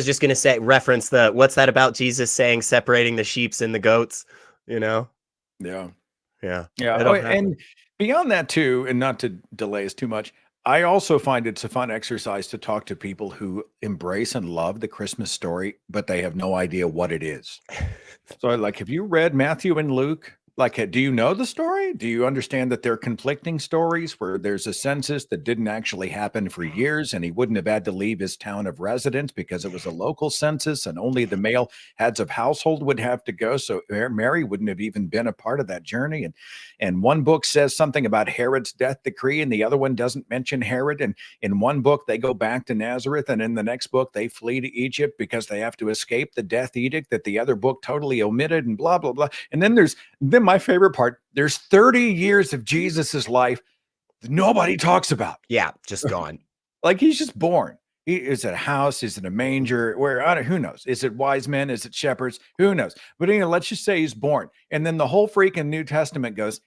just going to say, reference what's that about Jesus saying separating the sheeps and the goats, Yeah. And beyond that too, and not to delay us too much, I also find it's a fun exercise to talk to people who embrace and love the Christmas story, but they have no idea what it is. So like, have you read Matthew and Luke? Like, do you know the story? Do you understand that they're conflicting stories where there's a census that didn't actually happen for years and he wouldn't have had to leave his town of residence because it was a local census and only the male heads of household would have to go. So Mary wouldn't have even been a part of that journey. And one book says something about Herod's death decree and the other one doesn't mention Herod. And in one book, they go back to Nazareth. And in the next book, they flee to Egypt because they have to escape the death edict that the other book totally omitted and blah, blah, blah. And then my favorite part, there's 30 years of Jesus's life that nobody talks about. Yeah, just gone. Like he's just born. Is it a house? Is it a manger? Who knows? Is it wise men? Is it shepherds? Who knows? But let's just say he's born. And then the whole freaking New Testament goes,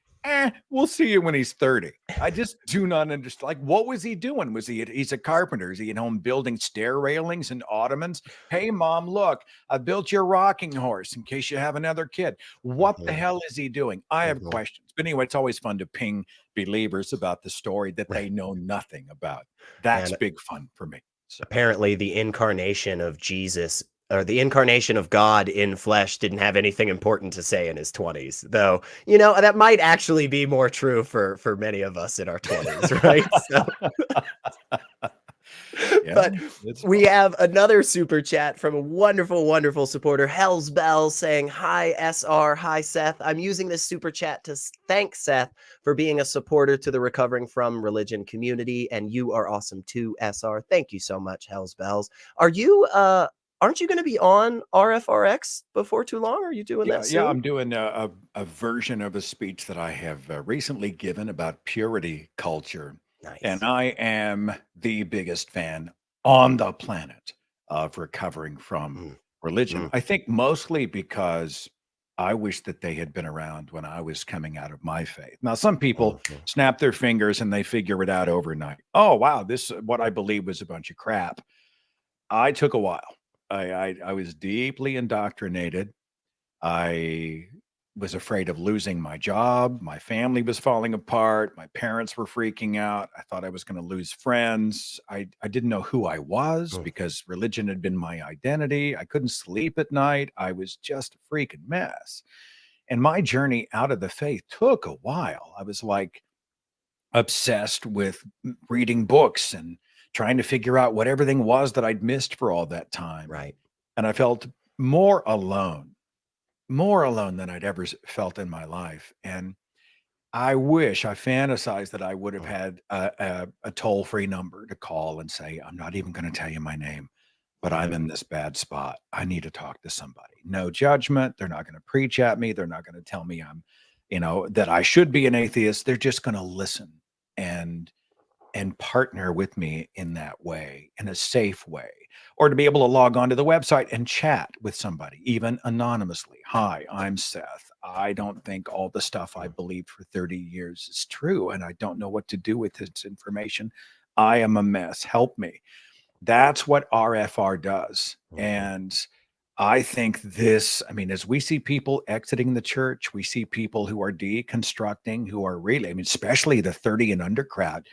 we'll see you when he's 30. I just do not understand. Like, what was he doing? He's a carpenter. Is he at home building stair railings and ottomans? Hey, mom, look, I built your rocking horse in case you have another kid. What the hell is he doing? I have questions. But anyway, it's always fun to ping believers about the story that they know nothing about. That's big fun for me. So. Apparently, the incarnation of Jesus or the incarnation of God in flesh didn't have anything important to say in his 20s, though, that might actually be more true for many of us in our 20s, right? But we have another super chat from a wonderful, wonderful supporter, Hell's Bell, saying, hi, SR. Hi, Seth. I'm using this super chat to thank Seth for being a supporter to the Recovering from Religion community. And you are awesome too, SR. Thank you so much, Hell's Bells. Aren't you going to be on RFRX before too long? Are you doing that soon? Yeah, I'm doing a version of a speech that I have recently given about purity culture. Nice. And I am the biggest fan on the planet of recovering from religion. I think mostly because I wish that they had been around when I was coming out of my faith. Now, some people snap their fingers and they figure it out overnight. Oh, wow, what I believe was a bunch of crap. I took a while. I was deeply indoctrinated. I was afraid of losing my job. My family was falling apart. My parents were freaking out. I thought I was going to lose friends. I didn't know who I was because religion had been my identity. I couldn't sleep at night. I was just a freaking mess. And my journey out of the faith took a while. I was like obsessed with reading books and trying to figure out what everything was that I'd missed for all that time. Right. And I felt more alone than I'd ever felt in my life. And I fantasize that I would have had a toll-free number to call and say, I'm not even going to tell you my name, but I'm in this bad spot. I need to talk to somebody. No judgment. They're not going to preach at me. They're not going to tell me I'm, that I should be an atheist. They're just going to listen and partner with me in that way, in a safe way, or to be able to log onto the website and chat with somebody, even anonymously. Hi, I'm Seth. I don't think all the stuff I believed for 30 years is true, and I don't know what to do with this information. I am a mess. Help me. That's what RFR does. And I think as we see people exiting the church, we see people who are deconstructing, who are really, especially the 30 and under crowd,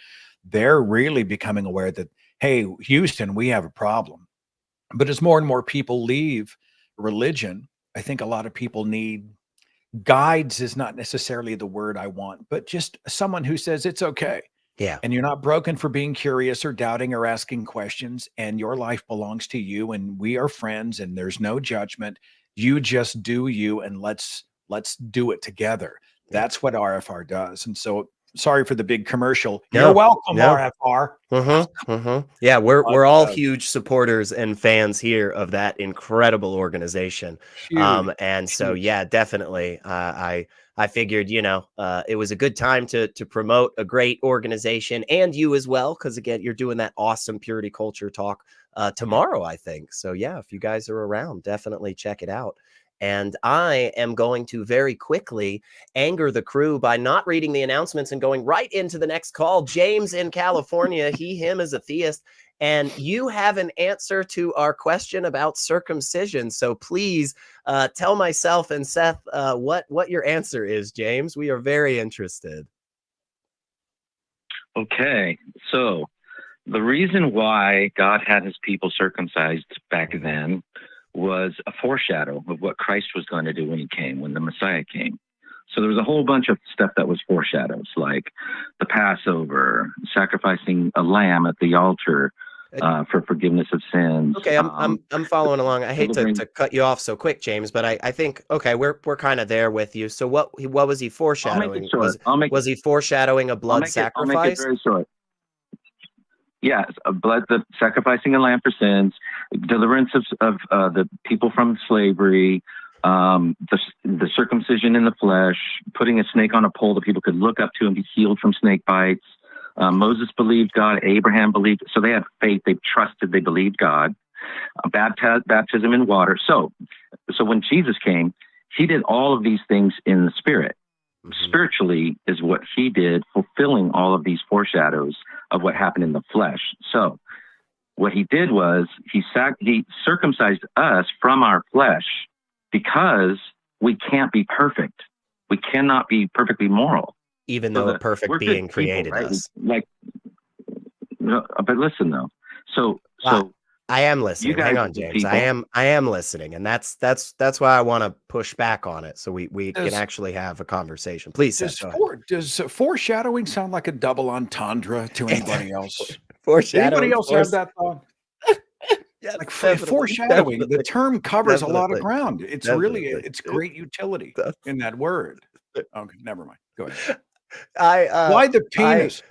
they're really becoming aware that, hey, Houston, we have a problem. But as more and more people leave religion, I think a lot of people need guides is not necessarily the word I want, but just someone who says it's okay. Yeah. And you're not broken for being curious or doubting or asking questions, and your life belongs to you, and we are friends, and there's no judgment. You just do you, and let's do it together. That's what RFR does. And so, sorry for the big commercial. You're welcome, RFR. Yeah, we're all huge supporters and fans here of that incredible organization. So yeah, definitely. I figured, it was a good time to promote a great organization, and you as well, because again, you're doing that awesome purity culture talk tomorrow, I think. So yeah, if you guys are around, definitely check it out. And I am going to very quickly anger the crew by not reading the announcements and going right into the next call. James in California, him is a theist. And you have an answer to our question about circumcision. So please tell myself and Seth what your answer is, James. We are very interested. Okay, so the reason why God had his people circumcised back then was a foreshadow of what Christ was going to do when he came, when the Messiah came. So there was a whole bunch of stuff that was foreshadows, like the Passover, sacrificing a lamb at the altar for forgiveness of sins. Okay, I'm following along. I hate to cut you off so quick, James, but I think we're kind of there with you. So what was he foreshadowing? Was he foreshadowing a blood sacrifice? I'll make it very short. Yes, sacrificing a lamb for sins, deliverance of the people from slavery, the circumcision in the flesh, putting a snake on a pole that people could look up to and be healed from snake bites. Moses believed God. Abraham believed. So they had faith. They trusted. They believed God. Baptism in water. So when Jesus came, he did all of these things in the spirit. Spiritually is what he did, fulfilling all of these foreshadows of what happened in the flesh. So what he did was he circumcised us from our flesh, because we can't be perfect. We cannot be perfectly moral. Even though a perfect being created us. But listen though. So I am listening. Hang on, James. I am listening, and that's why I want to push back on it, so we can actually have a conversation. Please, does foreshadowing sound like a double entendre to anybody else? Foreshadowing. Anybody else have that thought? Yeah, like foreshadowing. The term covers a lot of ground. It's really it's great utility in that word. Okay, never mind. Go ahead. Why the penis?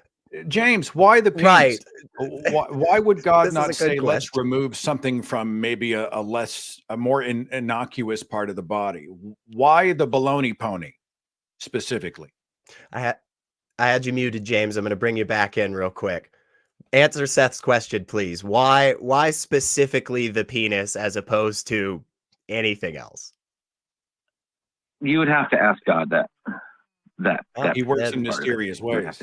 James, why the penis? Right. Why would God not say, let's remove something from maybe a more innocuous part of the body? Why the baloney pony specifically? I had you muted, James. I'm going to bring you back in real quick. Answer Seth's question, please. Why specifically the penis as opposed to anything else? You would have to ask God that he works in mysterious ways.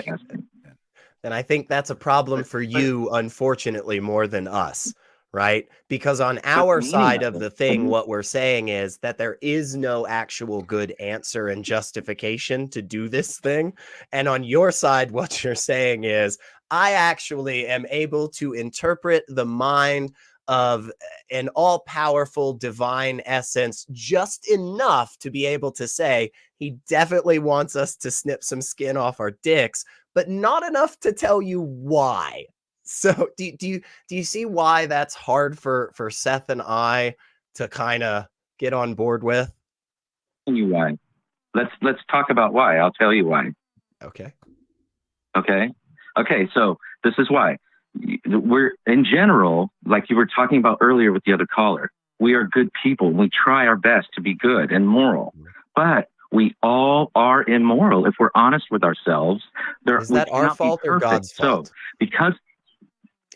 And I think that's a problem for you, unfortunately, more than us, right? Because on our side of the thing, what we're saying is that there is no actual good answer and justification to do this thing. And on your side, what you're saying is, I actually am able to interpret the mind of an all-powerful divine essence, just enough to be able to say he definitely wants us to snip some skin off our dicks, but not enough to tell you why. So do you see why that's hard for Seth and I to kind of get on board with? You why? Let's talk about why. I'll tell you why. Okay. Okay. So this is why. We're, in general, like you were talking about earlier with the other caller, we are good people. We try our best to be good and moral, but we all are immoral if we're honest with ourselves. Is that our fault or God's fault? So because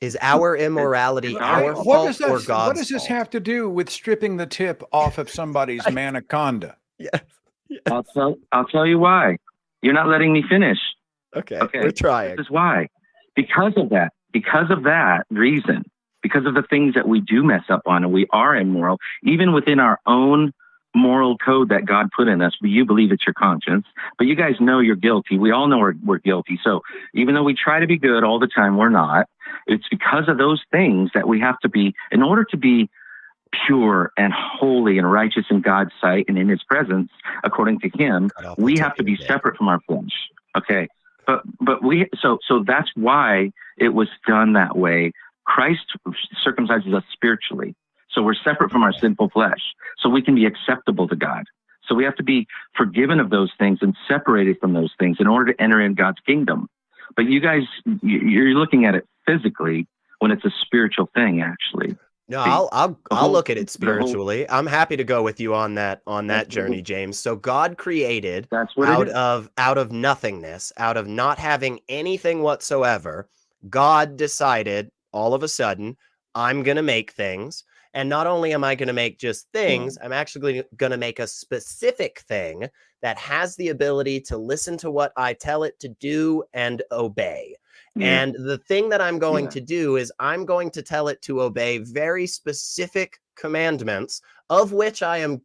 is our immorality our fault or God's fault? What does this have to do with stripping the tip off of somebody's manaconda? Yes. I'll tell you why. You're not letting me finish. Okay. We're trying. This is why. Because of that reason, because of the things that we do mess up on and we are immoral, even within our own moral code that God put in us, you believe it's your conscience, but you guys know you're guilty. We all know we're guilty. So even though we try to be good all the time, we're not. It's because of those things that we have to be, in order to be pure and holy and righteous in God's sight and in his presence, according to him, we have to be separate from our flesh. Okay. But so that's why it was done that way. Christ circumcises us spiritually. So we're separate from our sinful flesh. So we can be acceptable to God. So we have to be forgiven of those things and separated from those things in order to enter in God's kingdom. But you guys, you're looking at it physically when it's a spiritual thing, actually. No, I'll look at it spiritually. I'm happy to go with you on that journey, James. So God created out of nothingness, out of not having anything whatsoever. God decided all of a sudden, I'm going to make things. And not only am I going to make just things, I'm actually going to make a specific thing that has the ability to listen to what I tell it to do and obey. And the thing that I'm going to do is I'm going to tell it to obey very specific commandments, of which I am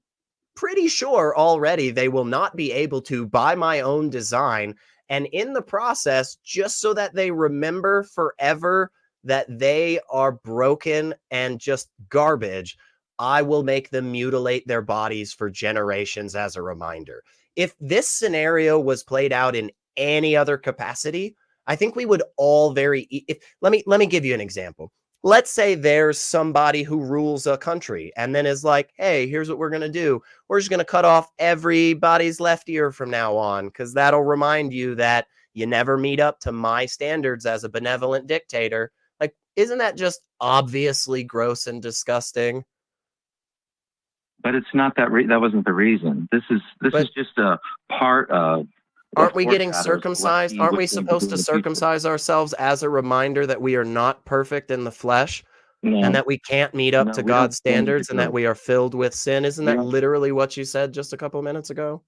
pretty sure already they will not be able to by my own design. And in the process, just so that they remember forever that they are broken and just garbage, I will make them mutilate their bodies for generations as a reminder. If this scenario was played out in any other capacity, I think we would all let me give you an example. Let's say there's somebody who rules a country and then is like, hey, here's what we're going to do. We're just going to cut off everybody's left ear from now on, because that'll remind you that you never meet up to my standards as a benevolent dictator. Like, isn't that just obviously gross and disgusting? But it's not that wasn't the reason. This is just a part of. Aren't we getting circumcised? Aren't we supposed to circumcise ourselves as a reminder that we are not perfect in the flesh and that we can't meet up to God's standards and that we are filled with sin? Isn't that literally what you said just a couple minutes ago?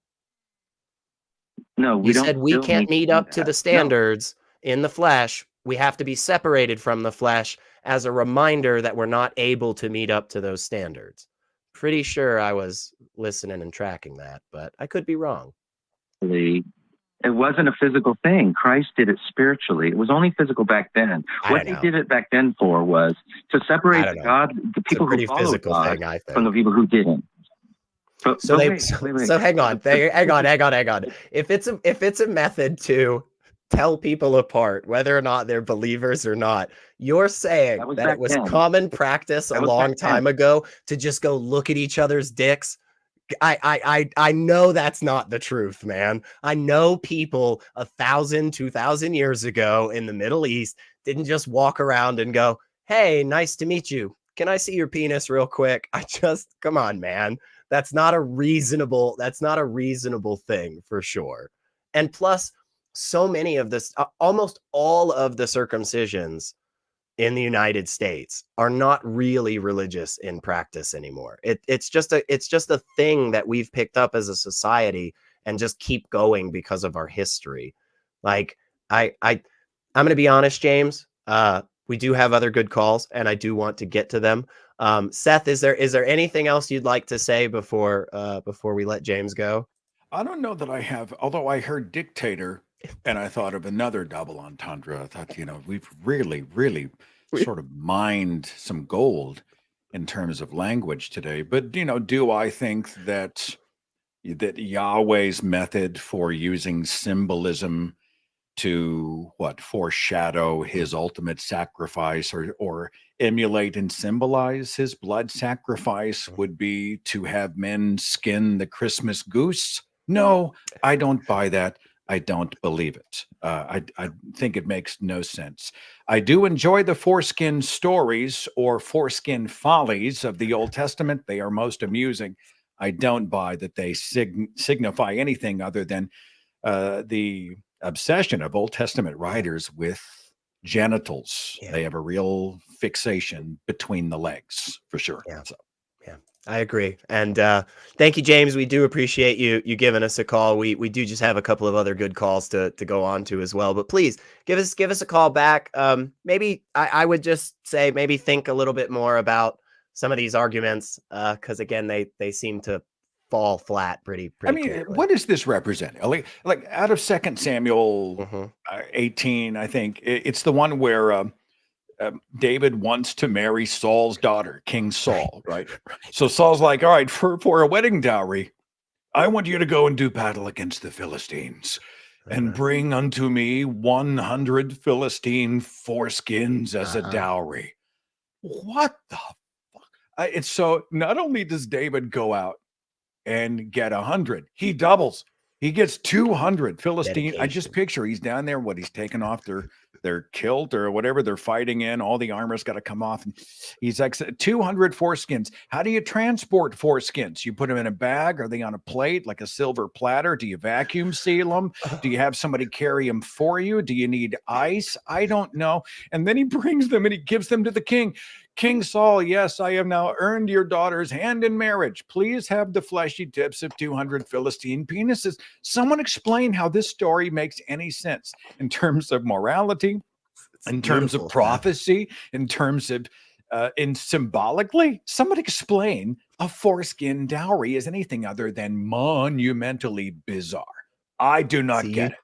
No, you said we can't meet up to the standards in the flesh. We have to be separated from the flesh as a reminder that we're not able to meet up to those standards. Pretty sure I was listening and tracking that, but I could be wrong. It wasn't a physical thing. Christ did it spiritually. It was only physical back then. What he did it back then for was to separate the people who followed God from the people who didn't. So hang on. If it's a method to tell people apart, whether or not they're believers or not, you're saying that it was common practice a long time ago to just go look at each other's dicks. I know that's not the truth, man. I know people 1,000, 2,000 years ago in the Middle East didn't just walk around and go, hey, nice to meet you. Can I see your penis real quick? Come on, man. That's not a reasonable thing for sure. And plus, so many of this, almost all of the circumcisions in the United States are not really religious in practice anymore. It's just a thing that we've picked up as a society and just keep going because of our history. Like I'm going to be honest, James, we do have other good calls and I do want to get to them. Seth, is there anything else you'd like to say before we let James go? I don't know that I have, although I heard dictator and I thought of another double entendre. I thought, we've really, really sort of mined some gold in terms of language today. But, do I think that Yahweh's method for using symbolism to foreshadow his ultimate sacrifice or emulate and symbolize his blood sacrifice would be to have men skin the Christmas goose? No, I don't buy that. I don't believe it. I think it makes no sense. I do enjoy the foreskin stories or foreskin follies of the Old Testament. They are most amusing. I don't buy that they signify anything other than the obsession of Old Testament writers with genitals. Yeah. They have a real fixation between the legs, for sure. Yeah. Yeah, I agree. And thank you, James. We do appreciate you giving us a call. We do just have a couple of other good calls to go on to as well. But please give us a call back. Maybe I would just say maybe think a little bit more about some of these arguments, because again, they seem to fall flat pretty quickly. What does this represent? Like out of 2 Samuel 18, I think it's the one where David wants to marry Saul's daughter, King Saul, right? So Saul's like, all right, for a wedding dowry, I want you to go and do battle against the Philistines and bring unto me 100 Philistine foreskins as a dowry. What the fuck? It's so not only does David go out and get 100, he doubles. He gets 200 Philistine. I just picture he's down there. He's taken off their kilt or whatever they're fighting in. All the armor's got to come off. And he's like 200 foreskins. How do you transport foreskins? You put them in a bag? Are they on a plate like a silver platter? Do you vacuum seal them? Do you have somebody carry them for you? Do you need ice? I don't know. And then he brings them and he gives them to the king. King Saul, yes, I have now earned your daughter's hand in marriage. Please have the fleshy tips of 200 Philistine penises. Someone explain how this story makes any sense in terms of morality, in terms of prophecy, in terms of in symbolically. Someone explain a foreskin dowry as anything other than monumentally bizarre. I do not get it.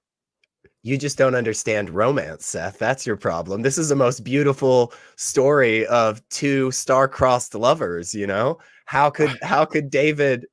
You just don't understand romance, Seth. That's your problem. This is the most beautiful story of two star-crossed lovers, How could David,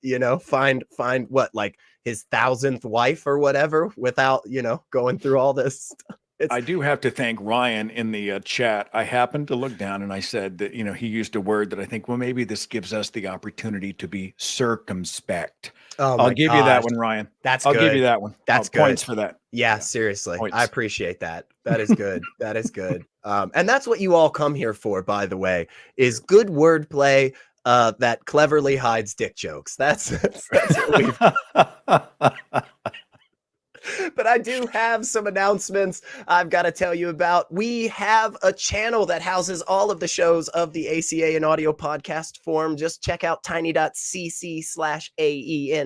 find what, like his 1,000th wife or whatever without, going through all this stuff? I do have to thank Ryan in the chat. I happened to look down and I said that, he used a word that I think, well, maybe this gives us the opportunity to be circumspect. I'll give you that one, Ryan. I'll give you that one. That's good. Points for that. Yeah, seriously. Points. I appreciate that. That is good. That is good. And that's what you all come here for, by the way, is good wordplay that cleverly hides dick jokes. That's what we've... But I do have some announcements I've got to tell you about. We have a channel that houses all of the shows of the ACA in audio podcast form. Just check out tiny.cc/AEN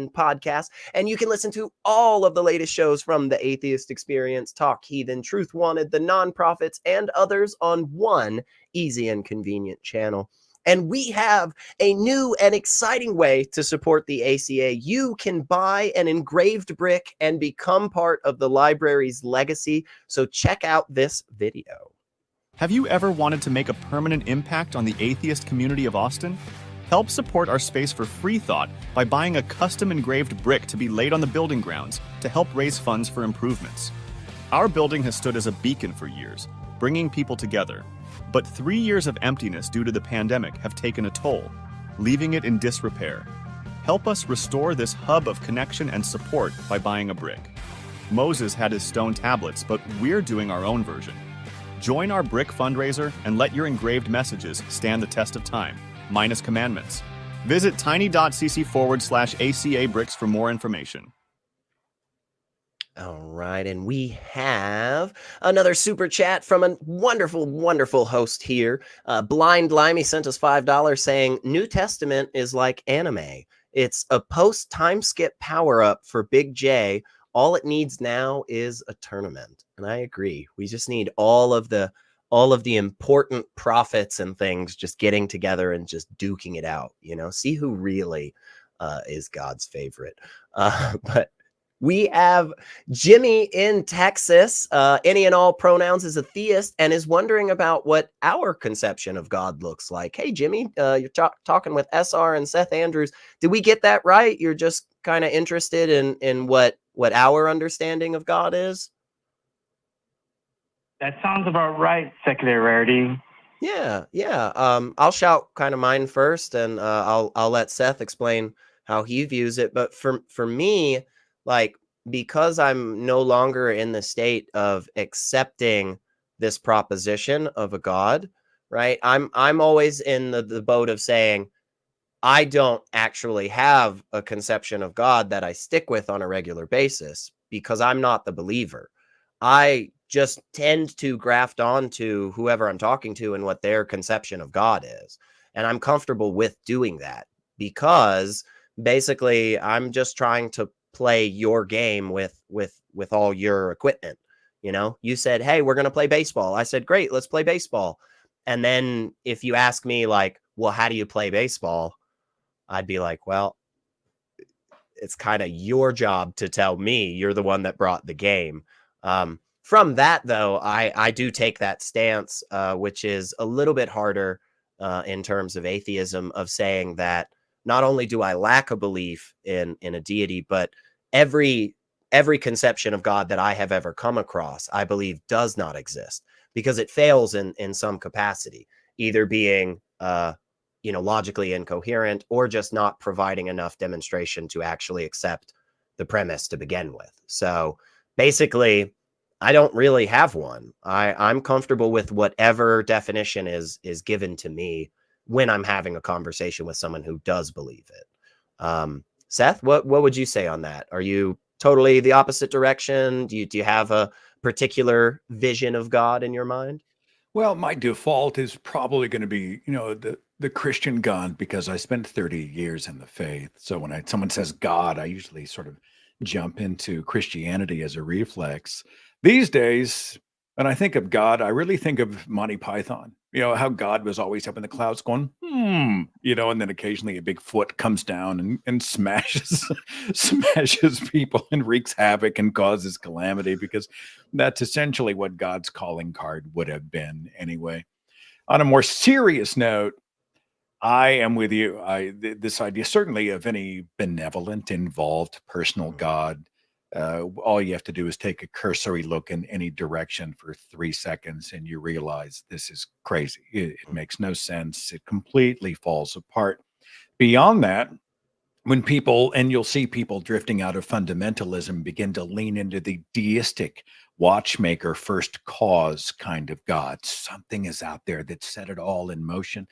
podcast, and you can listen to all of the latest shows from the Atheist Experience, Talk Heathen, Truth Wanted, the Nonprofits, and others on one easy and convenient channel. And we have a new and exciting way to support the ACA. You can buy an engraved brick and become part of the library's legacy. So check out this video. Have you ever wanted to make a permanent impact on the atheist community of Austin? Help support our space for free thought by buying a custom engraved brick to be laid on the building grounds to help raise funds for improvements. Our building has stood as a beacon for years, bringing people together. But 3 years of emptiness due to the pandemic have taken a toll, leaving it in disrepair. Help us restore this hub of connection and support by buying a brick. Moses had his stone tablets, but we're doing our own version. Join our brick fundraiser and let your engraved messages stand the test of time, minus commandments. Visit tiny.cc/ACA bricks for more information. All right, and we have another super chat from a wonderful, wonderful host here. Blind Limey sent us $5 saying, New Testament is like anime. It's a post-time skip power-up for Big J. All it needs now is a tournament. And I agree. We just need all of the important prophets and things just getting together and just duking it out, see who really is God's favorite. But We have Jimmy in Texas. Any and all pronouns is a theist and is wondering about what our conception of God looks like. Hey, Jimmy, you're talking with SR and Seth Andrews. Did we get that right? You're just kind of interested in what our understanding of God is? That sounds about right, Secular Rarity. Yeah. I'll shout kind of mine first, and I'll let Seth explain how he views it. But for me, like, because I'm no longer in the state of accepting this proposition of a God, right? I'm always in the boat of saying I don't actually have a conception of God that I stick with on a regular basis because I'm not the believer. I just tend to graft onto whoever I'm talking to and what their conception of God is. And I'm comfortable with doing that because basically I'm just trying to play your game with all your equipment. You know, you said, "Hey, we're going to play baseball." I said, "Great, let's play baseball." And then if you ask me like, "Well, how do you play baseball?" I'd be like, "Well, it's kind of your job to tell me. You're the one that brought the game." From that, though, I do take that stance, which is a little bit harder in terms of atheism, of saying that not only do I lack a belief in a deity, but every conception of God that I have ever come across, I believe does not exist because it fails in some capacity, either being logically incoherent or just not providing enough demonstration to actually accept the premise to begin with. So basically, I don't really have one. I'm comfortable with whatever definition is given to me when I'm having a conversation with someone who does believe it. Seth, what would you say on that? Are you totally the opposite direction? Do you have a particular vision of God in your mind? Well, my default is probably going to be, the Christian God, because I spent 30 years in the faith. So when someone says God, I usually sort of jump into Christianity as a reflex. These days, when I think of God, I really think of Monty Python. You know, how God was always up in the clouds going, and then occasionally a big foot comes down and smashes smashes people and wreaks havoc and causes calamity, because that's essentially what God's calling card would have been anyway. On a more serious note, I am with you. This idea, certainly, of any benevolent, involved, personal God, all you have to do is take a cursory look in any direction for 3 seconds, and you realize this is crazy. It makes no sense. It completely falls apart. Beyond that, when people, and you'll see people drifting out of fundamentalism, begin to lean into the deistic watchmaker, first cause kind of God. Something is out there that set it all in motion.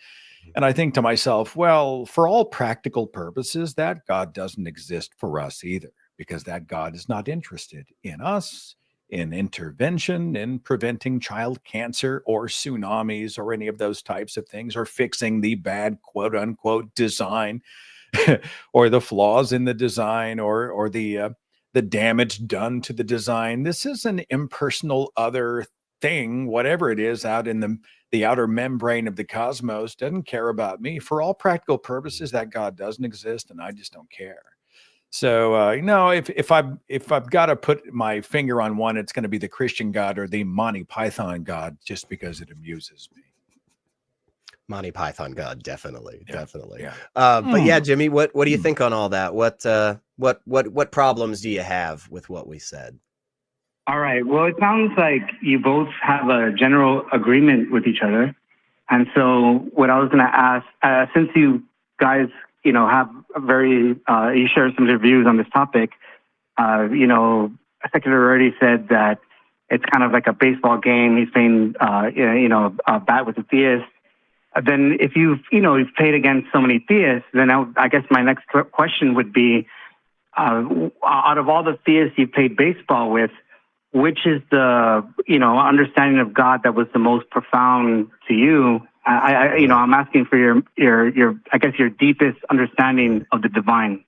And I think to myself, well, for all practical purposes, that God doesn't exist for us either, because that God is not interested in us, in intervention, in preventing child cancer or tsunamis or any of those types of things, or fixing the bad quote unquote design or the flaws in the design, or the damage done to the design. This is an impersonal other thing, whatever it is, out in the outer membrane of the cosmos. Doesn't care about me. For all practical purposes, that God doesn't exist, and I just don't care. So if I've got to put my finger on one, it's going to be the Christian God or the Monty Python God, just because it amuses me. Monty Python God, definitely. Yeah. But yeah, Jimmy, what do you think on all that? What problems do you have with what we said? All right. Well, it sounds like you both have a general agreement with each other. And so what I was going to ask, since you guys, have you share some of your views on this topic, Secular Rarity said that it's kind of like a baseball game. He's playing, a bat with a theist. Then if you've played against so many theists, then I guess my next question would be, out of all the theists you've played baseball with, which is the understanding of God that was the most profound to you? I'm asking for your deepest understanding of the divine.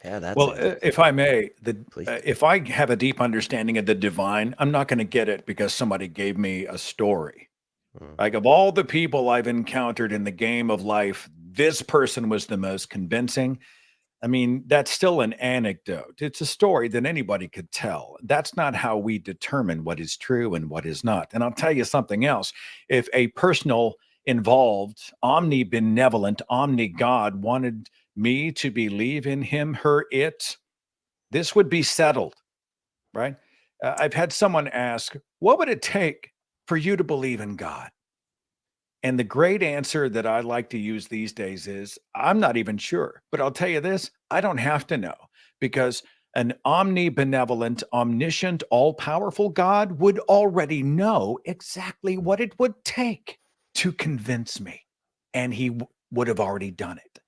Yeah, that's well. If I may, if I have a deep understanding of the divine, I'm not going to get it because somebody gave me a story. Like, of all the people I've encountered in the game of life, this person was the most convincing. I mean, that's still an anecdote. It's a story that anybody could tell. That's not how we determine what is true and what is not. And I'll tell you something else. If a personal, involved, omnibenevolent, omni-God wanted me to believe in him, her, it, this would be settled, right? I've had someone ask, what would it take for you to believe in God? And the great answer that I like to use these days is, I'm not even sure. But I'll tell you this, I don't have to know, because an omnibenevolent, omniscient, all-powerful God would already know exactly what it would take to convince me. And he would have already done it.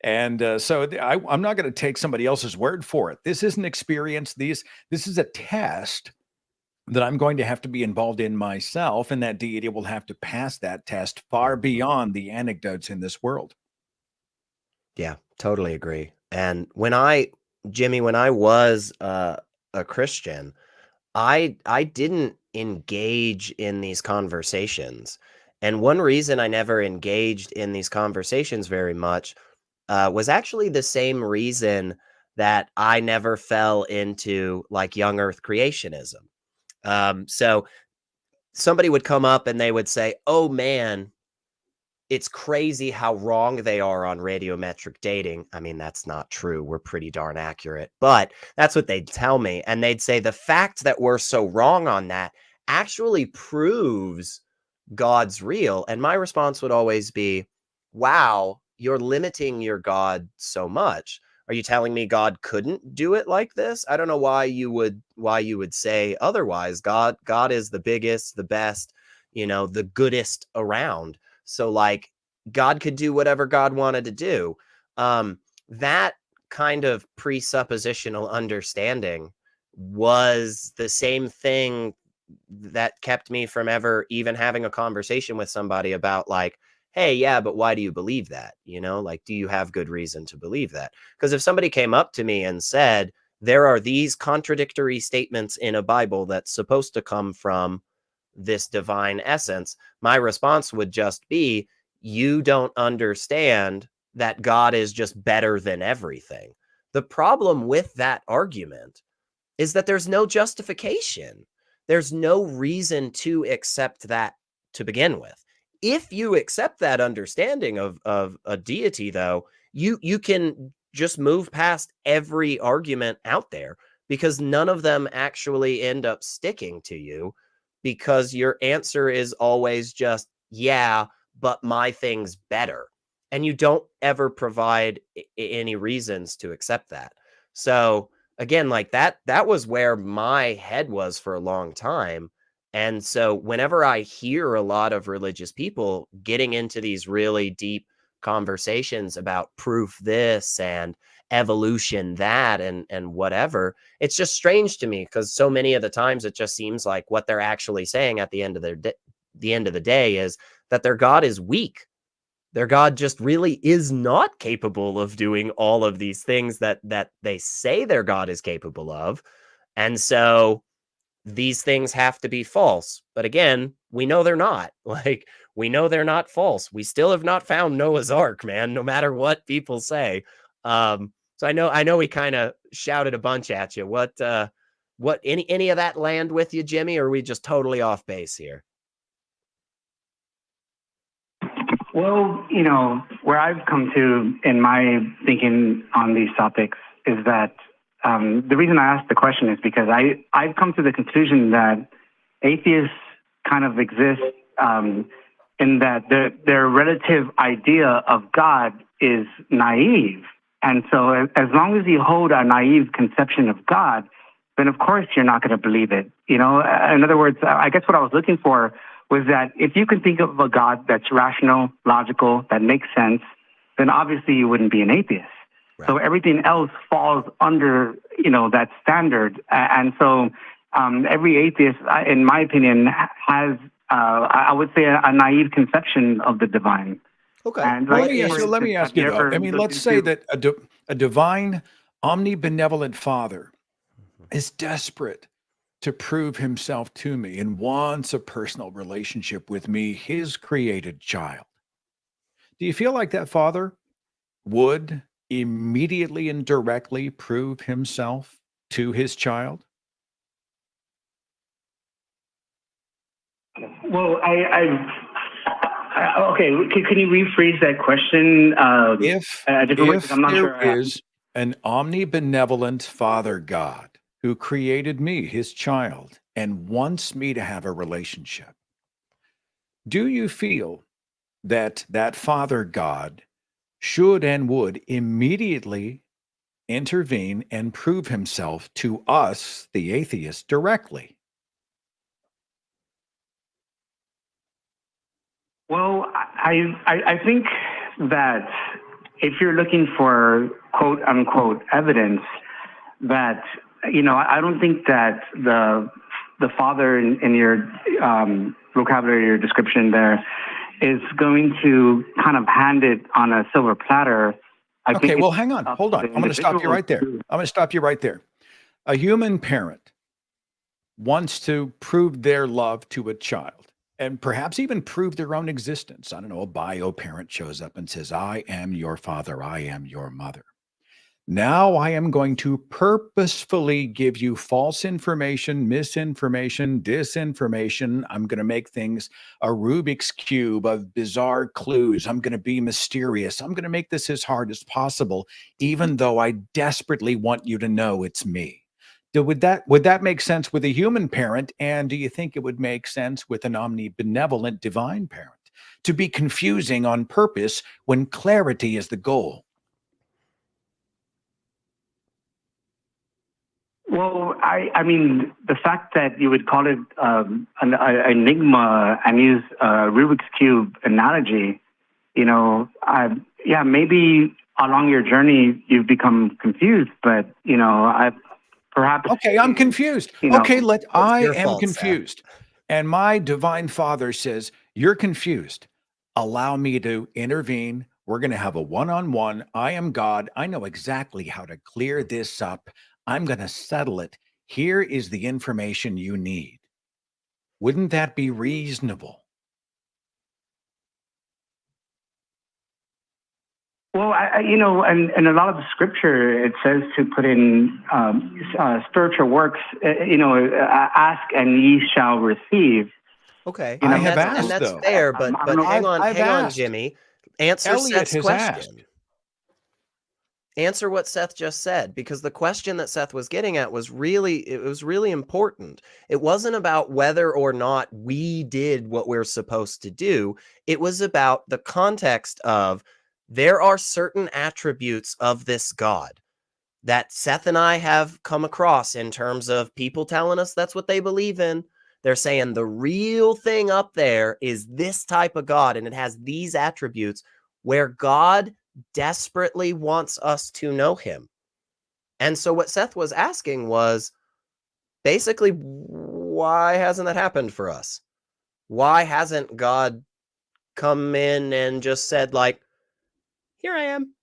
And I'm not going to take somebody else's word for it. This is an experience. This is a test that I'm going to have to be involved in myself, and that deity will have to pass that test far beyond the anecdotes in this world. Yeah, totally agree. And Jimmy, when I was a Christian, I didn't engage in these conversations. And one reason I never engaged in these conversations very much was actually the same reason that I never fell into like young Earth creationism. So somebody would come up and they would say, "Oh man, it's crazy how wrong they are on radiometric dating." I mean, that's not true. We're pretty darn accurate, but that's what they'd tell me. And they'd say the fact that we're so wrong on that actually proves God's real. And my response would always be, wow, you're limiting your God so much. Are you telling me God couldn't do it like this? I don't know why you would say otherwise. God is the biggest, the best, the goodest around. So like God could do whatever God wanted to do. That kind of presuppositional understanding was the same thing that kept me from ever even having a conversation with somebody about like, hey, yeah, but why do you believe that? Like, do you have good reason to believe that? Because if somebody came up to me and said, there are these contradictory statements in a Bible that's supposed to come from this divine essence, my response would just be, you don't understand that God is just better than everything. The problem with that argument is that there's no justification. There's no reason to accept that to begin with. If you accept that understanding of a deity, though, you can just move past every argument out there, because none of them actually end up sticking to you, because your answer is always just, yeah, but my thing's better. And you don't ever provide any reasons to accept that. So again, like that was where my head was for a long time. And so whenever I hear a lot of religious people getting into these really deep conversations about proof this and evolution that and whatever, it's just strange to me, because so many of the times it just seems like what they're actually saying at the end of the day is that their God is weak. Their God just really is not capable of doing all of these things that they say their God is capable of. And so these things have to be false. But again, we know they're not. Like, we know they're not false. We still have not found Noah's Ark, man, no matter what people say. So I know we kind of shouted a bunch at you. What any of that land with you, Jimmy, or are we just totally off base here? Well, where I've come to in my thinking on these topics is that the reason I asked the question is because I've come to the conclusion that atheists kind of exist in that their relative idea of God is naive. And so as long as you hold a naive conception of God, then of course you're not going to believe it. In other words, I guess what I was looking for was that if you can think of a God that's rational, logical, that makes sense, then obviously you wouldn't be an atheist. Right. So everything else falls under, that standard. And so every atheist, in my opinion, has, I would say, a naive conception of the divine. Okay. And well, let me ask you though. I mean, let's say that a divine, omnibenevolent Father is desperate to prove himself to me and wants a personal relationship with me, his created child. Do you feel like that Father would immediately and directly prove himself to his child? Well, okay. Can you rephrase that question? If a different way, 'cause I'm not there sure. is an omnibenevolent Father God who created me, his child, and wants me to have a relationship, do you feel that that Father God should and would immediately intervene and prove himself to us, the atheists, directly? Well, I think that if you're looking for quote unquote evidence, that I don't think that the Father in your vocabulary, your description there, is going to kind of hand it on a silver platter. Okay, well, hang on, hold on. I'm going to stop you right there. I'm going to stop you right there. A human parent wants to prove their love to a child and perhaps even prove their own existence. I don't know, a bio parent shows up and says, I am your father, I am your mother. Now I am going to purposefully give you false information, misinformation, disinformation. I'm going to make things a Rubik's Cube of bizarre clues. I'm going to be mysterious. I'm going to make this as hard as possible, even though I desperately want you to know it's me. Would that make sense with a human parent? And do you think it would make sense with an omnibenevolent divine parent to be confusing on purpose when clarity is the goal? Well, I mean, the fact that you would call it an enigma and use a Rubik's Cube analogy, maybe along your journey you've become confused, but perhaps. Okay, I'm confused. Okay, I am confused. Seth. And my divine Father says, you're confused. Allow me to intervene. We're going to have a one-on-one. I am God. I know exactly how to clear this up. I'm going to settle it. Here is the information you need. Wouldn't that be reasonable? Well, and a lot of the scripture, it says to put in spiritual works, ask and ye shall receive. Okay, I have asked, and that's though. fair, but hang on, Jimmy. Answer Elliot Seth's has question. asked. Answer what Seth just said, because the question that Seth was getting at was really important. It wasn't about whether or not we did what we're supposed to do. It was about the context of there are certain attributes of this God that Seth and I have come across in terms of people telling us that's what they believe in. They're saying the real thing up there is this type of God, and it has these attributes where God desperately wants us to know him. And so what Seth was asking was basically, why hasn't that happened for us? Why hasn't God come in and just said, like, here I am,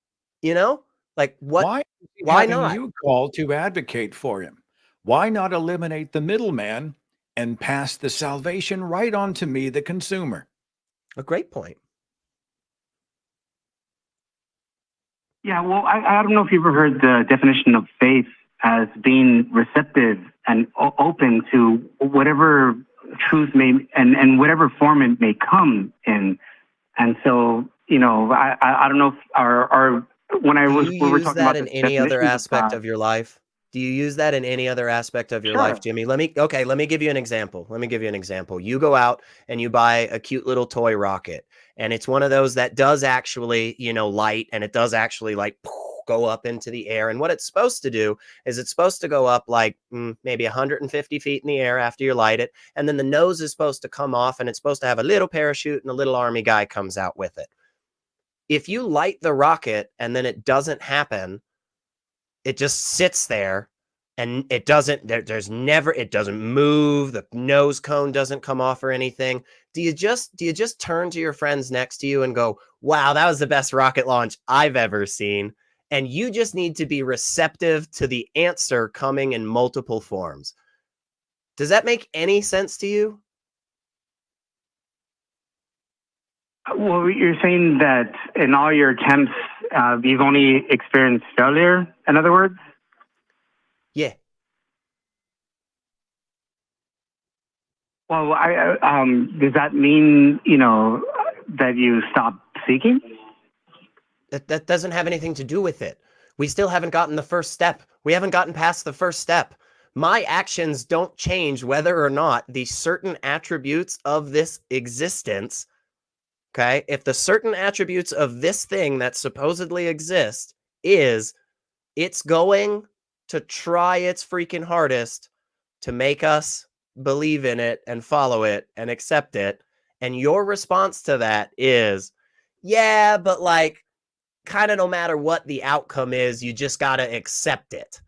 like what? Why not? You call to advocate for him? Why not eliminate the middleman and pass the salvation right on to me, the consumer? A great point. Yeah, well, I don't know if you've ever heard the definition of faith as being receptive and open to whatever truth may and whatever form it may come in. And so, I don't know if our when I was we were talking about in any other aspect of your life. Do you use that in any other aspect of your life, Jimmy? Let me give you an example. You go out and you buy a cute little toy rocket, and it's one of those that does actually, light, and it does actually like go up into the air. And what it's supposed to do is it's supposed to go up like maybe 150 feet in the air after you light it. And then the nose is supposed to come off, and it's supposed to have a little parachute, and a little army guy comes out with it. If you light the rocket and then it doesn't happen, it just sits there, and it doesn't move. The nose cone doesn't come off or anything. Do you just turn to your friends next to you and go, wow, that was the best rocket launch I've ever seen? And you just need to be receptive to the answer coming in multiple forms. Does that make any sense to you? Well, you're saying that in all your attempts you've only experienced failure, in other words? Yeah. Well, does that mean, that you stop seeking? That doesn't have anything to do with it. We still haven't gotten the first step. We haven't gotten past the first step. My actions don't change whether or not the certain attributes of this existence, okay? If the certain attributes of this thing that supposedly exists is it's going to try its freaking hardest to make us believe in it and follow it and accept it. And your response to that is, yeah, but like, kind of no matter what the outcome is, you just got to accept it.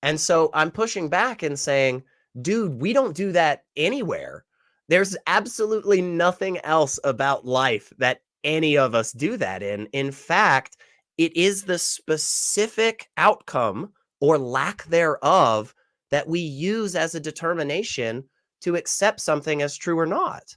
And so I'm pushing back and saying, dude, we don't do that anywhere. There's absolutely nothing else about life that any of us do that in. In fact, it is the specific outcome or lack thereof that we use as a determination to accept something as true or not.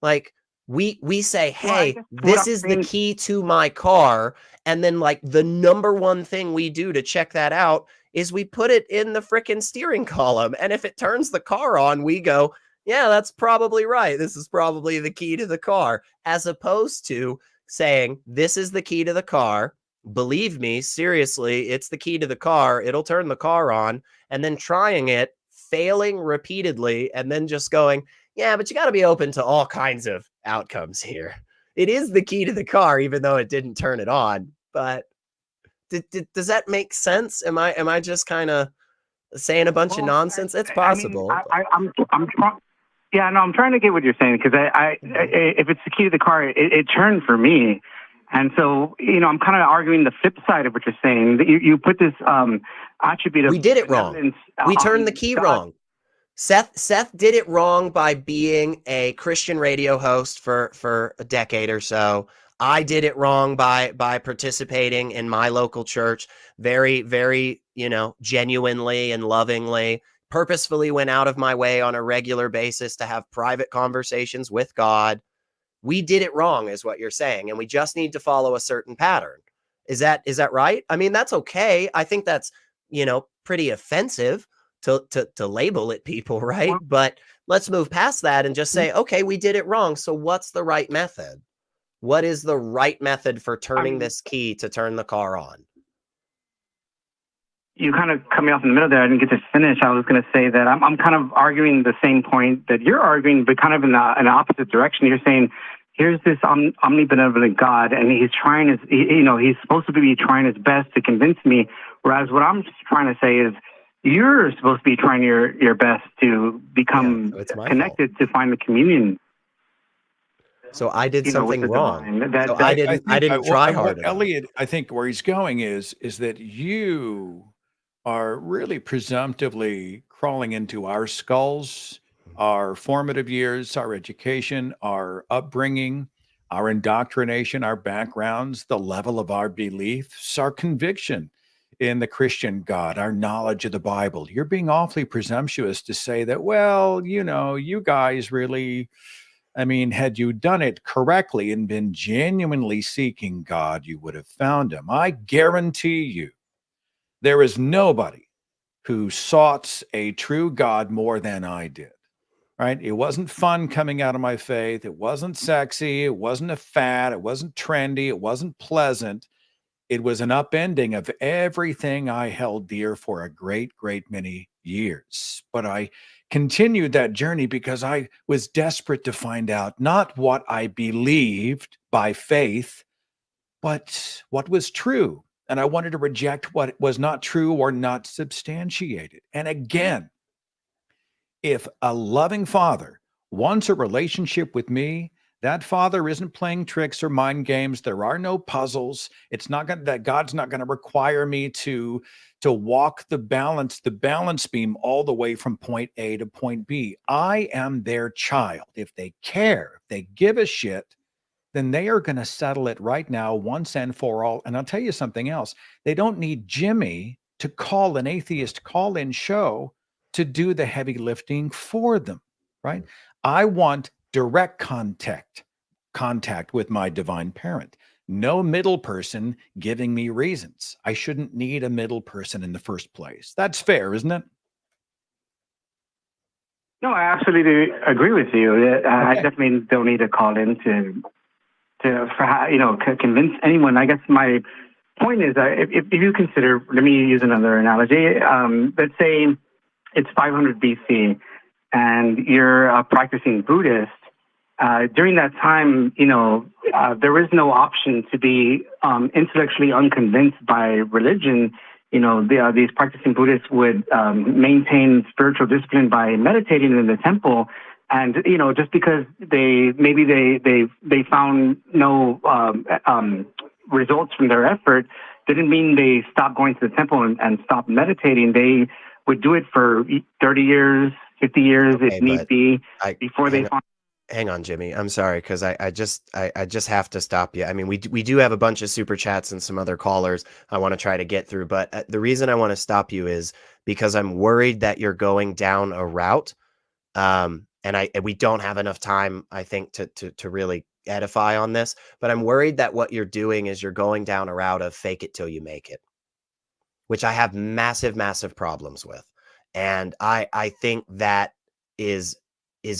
Like, we say, hey, this is the key to my car. And then like the number one thing we do to check that out is we put it in the frickin' steering column. And if it turns the car on, we go, yeah, that's probably right. This is probably the key to the car, as opposed to saying, this is the key to the car. Believe me, seriously, it's the key to the car. It'll turn the car on. And then trying it, failing repeatedly, and then just going, yeah, but you got to be open to all kinds of outcomes here. It is the key to the car, even though it didn't turn it on. But does that make sense? Am I just kind of saying a bunch of nonsense? It's possible. I'm trying. Yeah, no, I'm trying to get what you're saying, because if it's the key to the car, it turned for me. And so, I'm kind of arguing the flip side of what you're saying. You put this attribute of... We did it wrong. We turned the key wrong. Seth did it wrong by being a Christian radio host for a decade or so. I did it wrong by participating in my local church very, very, genuinely and lovingly, purposefully went out of my way on a regular basis to have private conversations with God. We did it wrong is what you're saying. And we just need to follow a certain pattern. Is that right? I mean, that's okay. I think that's, pretty offensive to label it people, right? But let's move past that and just say, okay, we did it wrong. So what's the right method? What is the right method for turning this key to turn the car on? You kind of cut me off in the middle there. I didn't get to finish. I was going to say that I'm kind of arguing the same point that you're arguing, but kind of in the opposite direction. You're saying, here's this omnibenevolent God, and he's trying he's supposed to be trying his best to convince me. Whereas what I'm trying to say is, you're supposed to be trying your best to become connected to find the communion. So I did something wrong. I didn't try hard enough. Elliot, I think where he's going is that you are really presumptively crawling into our skulls, our formative years, our education, our upbringing, our indoctrination, our backgrounds, the level of our beliefs, our conviction in the Christian God, our knowledge of the Bible. You're being awfully presumptuous to say that, well, you guys really, had you done it correctly and been genuinely seeking God, you would have found him. I guarantee you, there is nobody who sought a true God more than I did, right? It wasn't fun coming out of my faith. It wasn't sexy. It wasn't a fad. It wasn't trendy. It wasn't pleasant. It was an upending of everything I held dear for a great, great many years. But I continued that journey because I was desperate to find out not what I believed by faith, but what was true. And I wanted to reject what was not true or not substantiated. And again, if a loving father wants a relationship with me, that father isn't playing tricks or mind games. There are no puzzles. It's not going that God's not going to require me to walk the balance beam all the way from point A to point B. I am their child. If they care, if they give a shit, then they are going to settle it right now, once and for all. And I'll tell you something else. They don't need Jimmy to call an atheist call-in show to do the heavy lifting for them, right? I want direct contact with my divine parent. No middle person giving me reasons. I shouldn't need a middle person in the first place. That's fair, isn't it? No, I absolutely agree with you. I definitely don't need to call in convince anyone. I guess my point is that if you consider, let me use another analogy. Let's say it's 500 BC and you're a practicing Buddhist. During that time, there is no option to be intellectually unconvinced by religion. These practicing Buddhists would maintain spiritual discipline by meditating in the temple. And, just because they found no results from their effort didn't mean they stopped going to the temple and stopped meditating. They would do it for 30 years, 50 years, if need be, before they found. Hang on, Jimmy. I'm sorry, because I just have to stop you. I mean, we do have a bunch of super chats and some other callers I want to try to get through, but the reason I want to stop you is because I'm worried that you're going down a route, and we don't have enough time, I think, to really edify on this. But I'm worried that what you're doing is you're going down a route of fake it till you make it, which I have massive problems with, and I think that is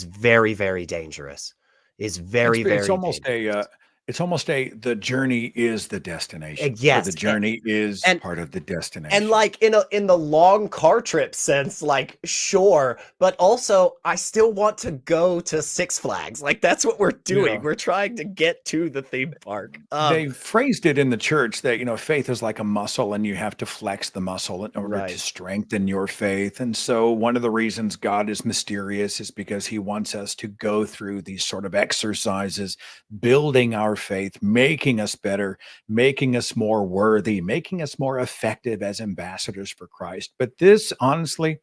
very, very dangerous. It's very almost dangerous. It's almost the journey is the destination. Yes. So the journey is part of the destination. And like in the long car trip sense, like, sure, but also I still want to go to Six Flags. Like, that's what we're doing. Yeah. We're trying to get to the theme park. They phrased it in the church that, faith is like a muscle and you have to flex the muscle in order to strengthen your faith. And so one of the reasons God is mysterious is because he wants us to go through these sort of exercises, building our faith, making us better, making us more worthy, making us more effective as ambassadors for Christ. But this, honestly,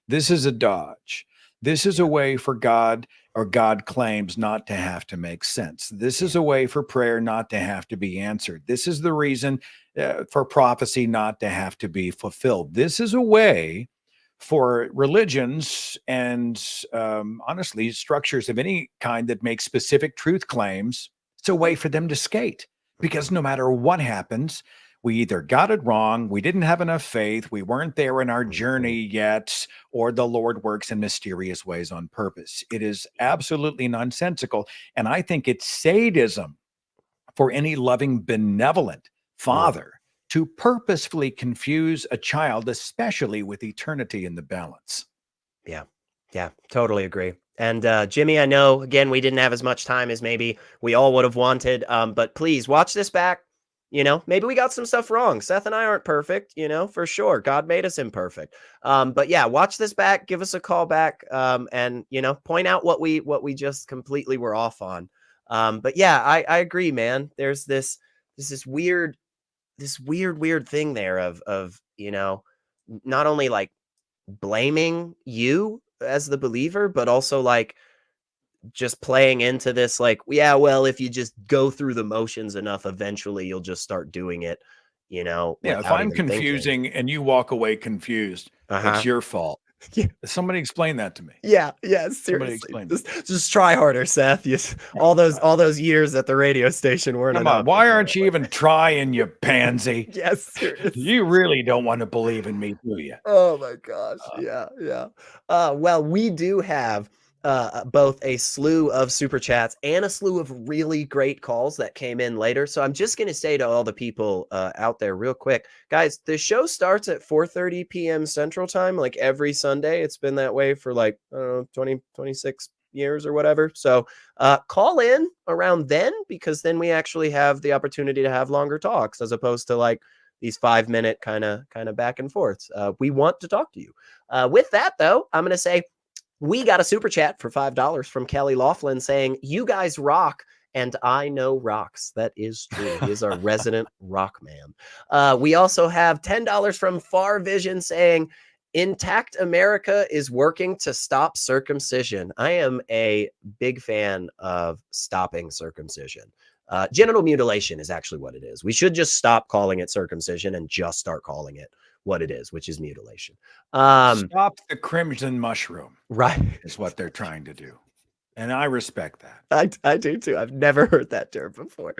this is a dodge. This is a way for God, or God claims, not to have to make sense. This is a way for prayer not to have to be answered. This is the reason for prophecy not to have to be fulfilled. This is a way for religions and honestly, structures of any kind that make specific truth claims. It's a way for them to skate, because no matter what happens, we either got it wrong, we didn't have enough faith, we weren't there in our journey yet, or the Lord works in mysterious ways on purpose. It is absolutely nonsensical. And I think it's sadism for any loving, benevolent father to purposefully confuse a child, especially with eternity in the balance. Yeah, totally agree. And Jimmy, I know, again, we didn't have as much time as maybe we all would have wanted, but please watch this back. Maybe we got some stuff wrong. Seth and I aren't perfect, for sure. God made us imperfect. But yeah, watch this back, give us a call back, and, point out what we just completely were off on. But yeah, I agree, man. There's this weird thing there of, not only like blaming you as the believer, but also like just playing into this, like, yeah, well, if you just go through the motions enough, eventually you'll just start doing it, Yeah, if I'm confusing and you walk away confused, it's your fault. Yeah. Somebody explain that to me. Yeah, seriously. Just try harder, Seth. All those years at the radio station weren't enough. Why aren't you even trying, you pansy? Yes, seriously. You really don't want to believe in me, do you? Oh my gosh. Yeah. Well, we do have both a slew of super chats and a slew of really great calls that came in later. So I'm just going to say to all the people out there real quick, guys, the show starts at 4:30 p.m. Central Time, like every Sunday. It's been that way for like, I don't know, 20, 26 years or whatever. So call in around then, because then we actually have the opportunity to have longer talks as opposed to like these 5-minute kind of back and forths. We want to talk to you. With that, though, I'm going to say, we got a super chat for $5 from Kelly Laughlin saying, "You guys rock, and I know rocks." That is true. He is our resident rock man. We also have $10 from Far Vision saying, "Intact America is working to stop circumcision." I am a big fan of stopping circumcision. Genital mutilation is actually what it is. We should just stop calling it circumcision and just start calling it what it is, which is mutilation. Stop the crimson mushroom, right? Is what they're trying to do. And I respect that. I do too. I've never heard that term before.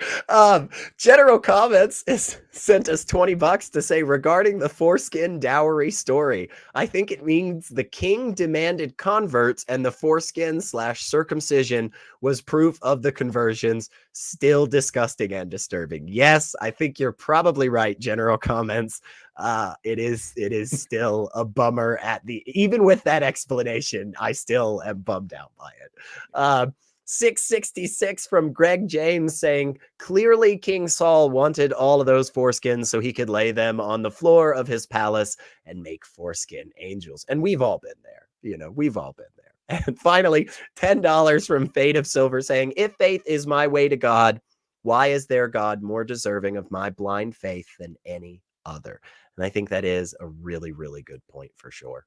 General Comments sent us $20 to say, regarding the foreskin dowry story, I think it means the king demanded converts and the foreskin/circumcision was proof of the conversions. Still disgusting and disturbing. Yes, I think you're probably right, General Comments. It is still a bummer even with that explanation, I still am bummed out by it. 666 from Greg James saying, clearly King Saul wanted all of those foreskins so he could lay them on the floor of his palace and make foreskin angels. And we've all been there. We've all been there. And finally, $10 from Fate of Silver saying, if faith is my way to God, why is there God more deserving of my blind faith than any other? And I think that is a really, really good point for sure.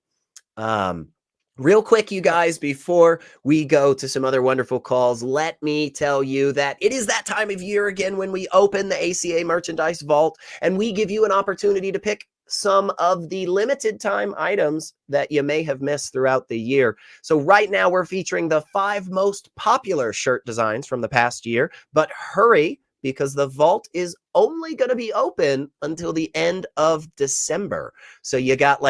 Real quick, you guys, before we go to some other wonderful calls, let me tell you that it is that time of year again when we open the ACA merchandise vault and we give you an opportunity to pick some of the limited time items that you may have missed throughout the year. So right now we're featuring the 5 most popular shirt designs from the past year, but hurry, because the vault is only going to be open until the end of December. So you got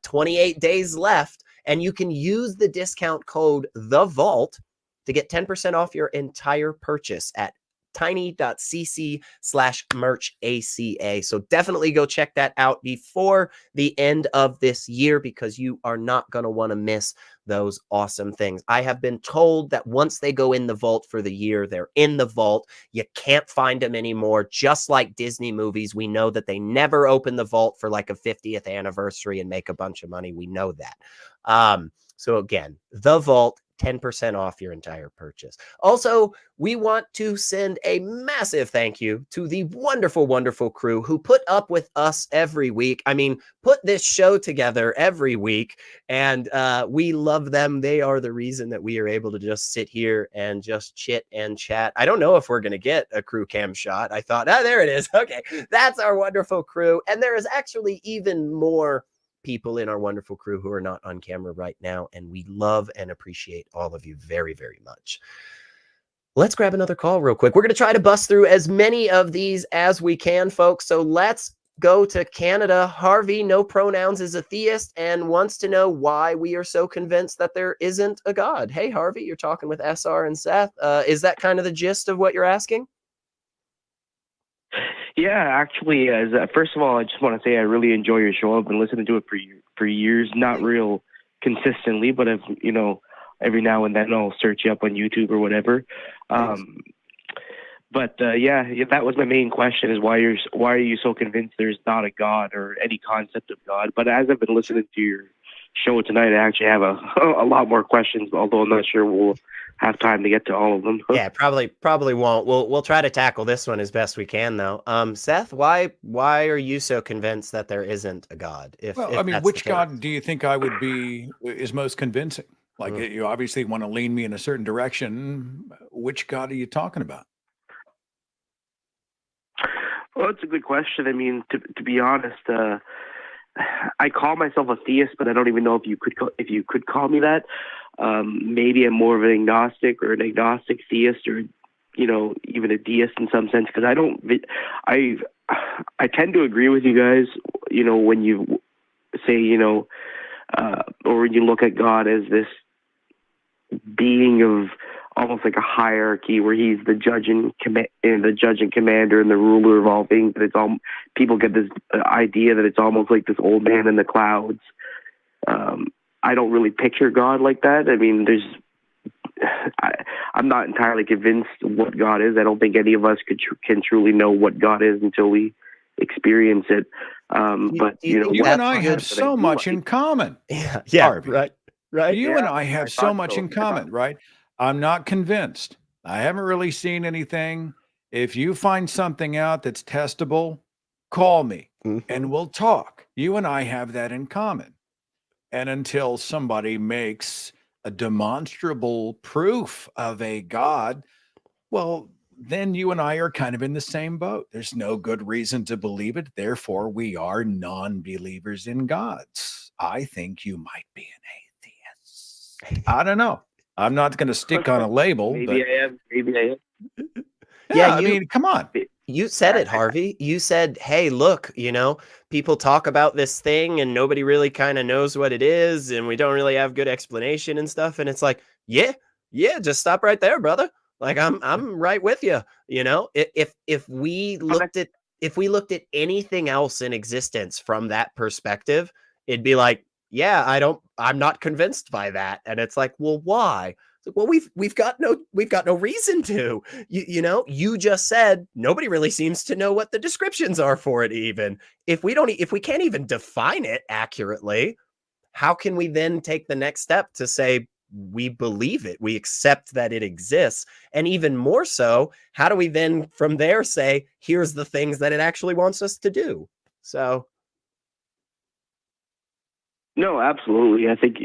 28 days left, and you can use the discount code THEVAULT to get 10% off your entire purchase at tiny.cc/merchaca. So definitely go check that out before the end of this year, because you are not going to want to miss those awesome things. I have been told that once they go in the vault for the year, they're in the vault. You can't find them anymore. Just like Disney movies, we know that they never open the vault for a 50th anniversary and make a bunch of money. We know that. So again, the vault, 10% off your entire purchase. Also, we want to send a massive thank you to the wonderful, wonderful crew who put up with us every week. I mean, put this show together every week, and we love them. They are the reason that we are able to just sit here and just chit and chat. I don't know if we're going to get a crew cam shot. I thought, there it is. Okay, that's our wonderful crew. And there is actually even more people in our wonderful crew who are not on camera right now, and we love and appreciate all of you very, very much. Let's grab another call real quick. We're going to try to bust through as many of these as we can, folks. So let's go to Canada. Harvey, no pronouns, is a theist and wants to know why we are so convinced that there isn't a God. Hey, Harvey, you're talking with SR and Seth. Is that kind of the gist of what you're asking? Yeah, actually, first of all, I just want to say I really enjoy your show. I've been listening to it for years, not real consistently, but every now and then I'll search you up on YouTube or whatever. That was my main question: is why are you so convinced there's not a God or any concept of God? But as I've been listening to your show tonight, I actually have a lot more questions, although I'm not sure we'll have time to get to all of them. Yeah, probably won't. We'll try to tackle this one as best we can, though. Seth, why are you so convinced that there isn't a God? Which God do you think is most convincing? You obviously want to lean me in a certain direction. Which God are you talking about? Well, it's a good question. I mean, to be honest, I call myself a theist, but I don't even know if you could call me that. Maybe I'm more of an agnostic or an agnostic theist, or even a deist in some sense, because I tend to agree with you guys. When you say or when you look at God as this being of almost like a hierarchy, where he's the judge and commander and the ruler of all things. That people get this idea that it's almost like this old man in the clouds. I don't really picture God like that. I mean, I'm not entirely convinced what God is. I don't think any of us can truly know what God is until we experience it. But you and I have so much in common. Yeah, Harvey. right. You and I have so much in common, right? I'm not convinced. I haven't really seen anything. If you find something out that's testable, call me and we'll talk. You and I have that in common. And until somebody makes a demonstrable proof of a God, well, then you and I are kind of in the same boat. There's no good reason to believe it. Therefore, we are non-believers in gods. I think you might be an atheist. I don't know. I'm not going to stick on a label. Maybe I am. Maybe I am. Yeah, I you mean, come on. you said it, Harvey. You said, "Hey, look, people talk about this thing and nobody really kind of knows what it is, and we don't really have good explanation and stuff." And it's like, yeah, just stop right there, brother. Like I'm right with you. If we looked at anything else in existence from that perspective, it'd be like, yeah, I'm not convinced by that. And it's like, well, why? It's like, well, we've got no reason to. You just said nobody really seems to know what the descriptions are for it. Even if we can't even define it accurately, how can we then take the next step to say we believe it, we accept that it exists? And even more so, how do we then from there say, here's the things that it actually wants us to do? So No, absolutely. I think,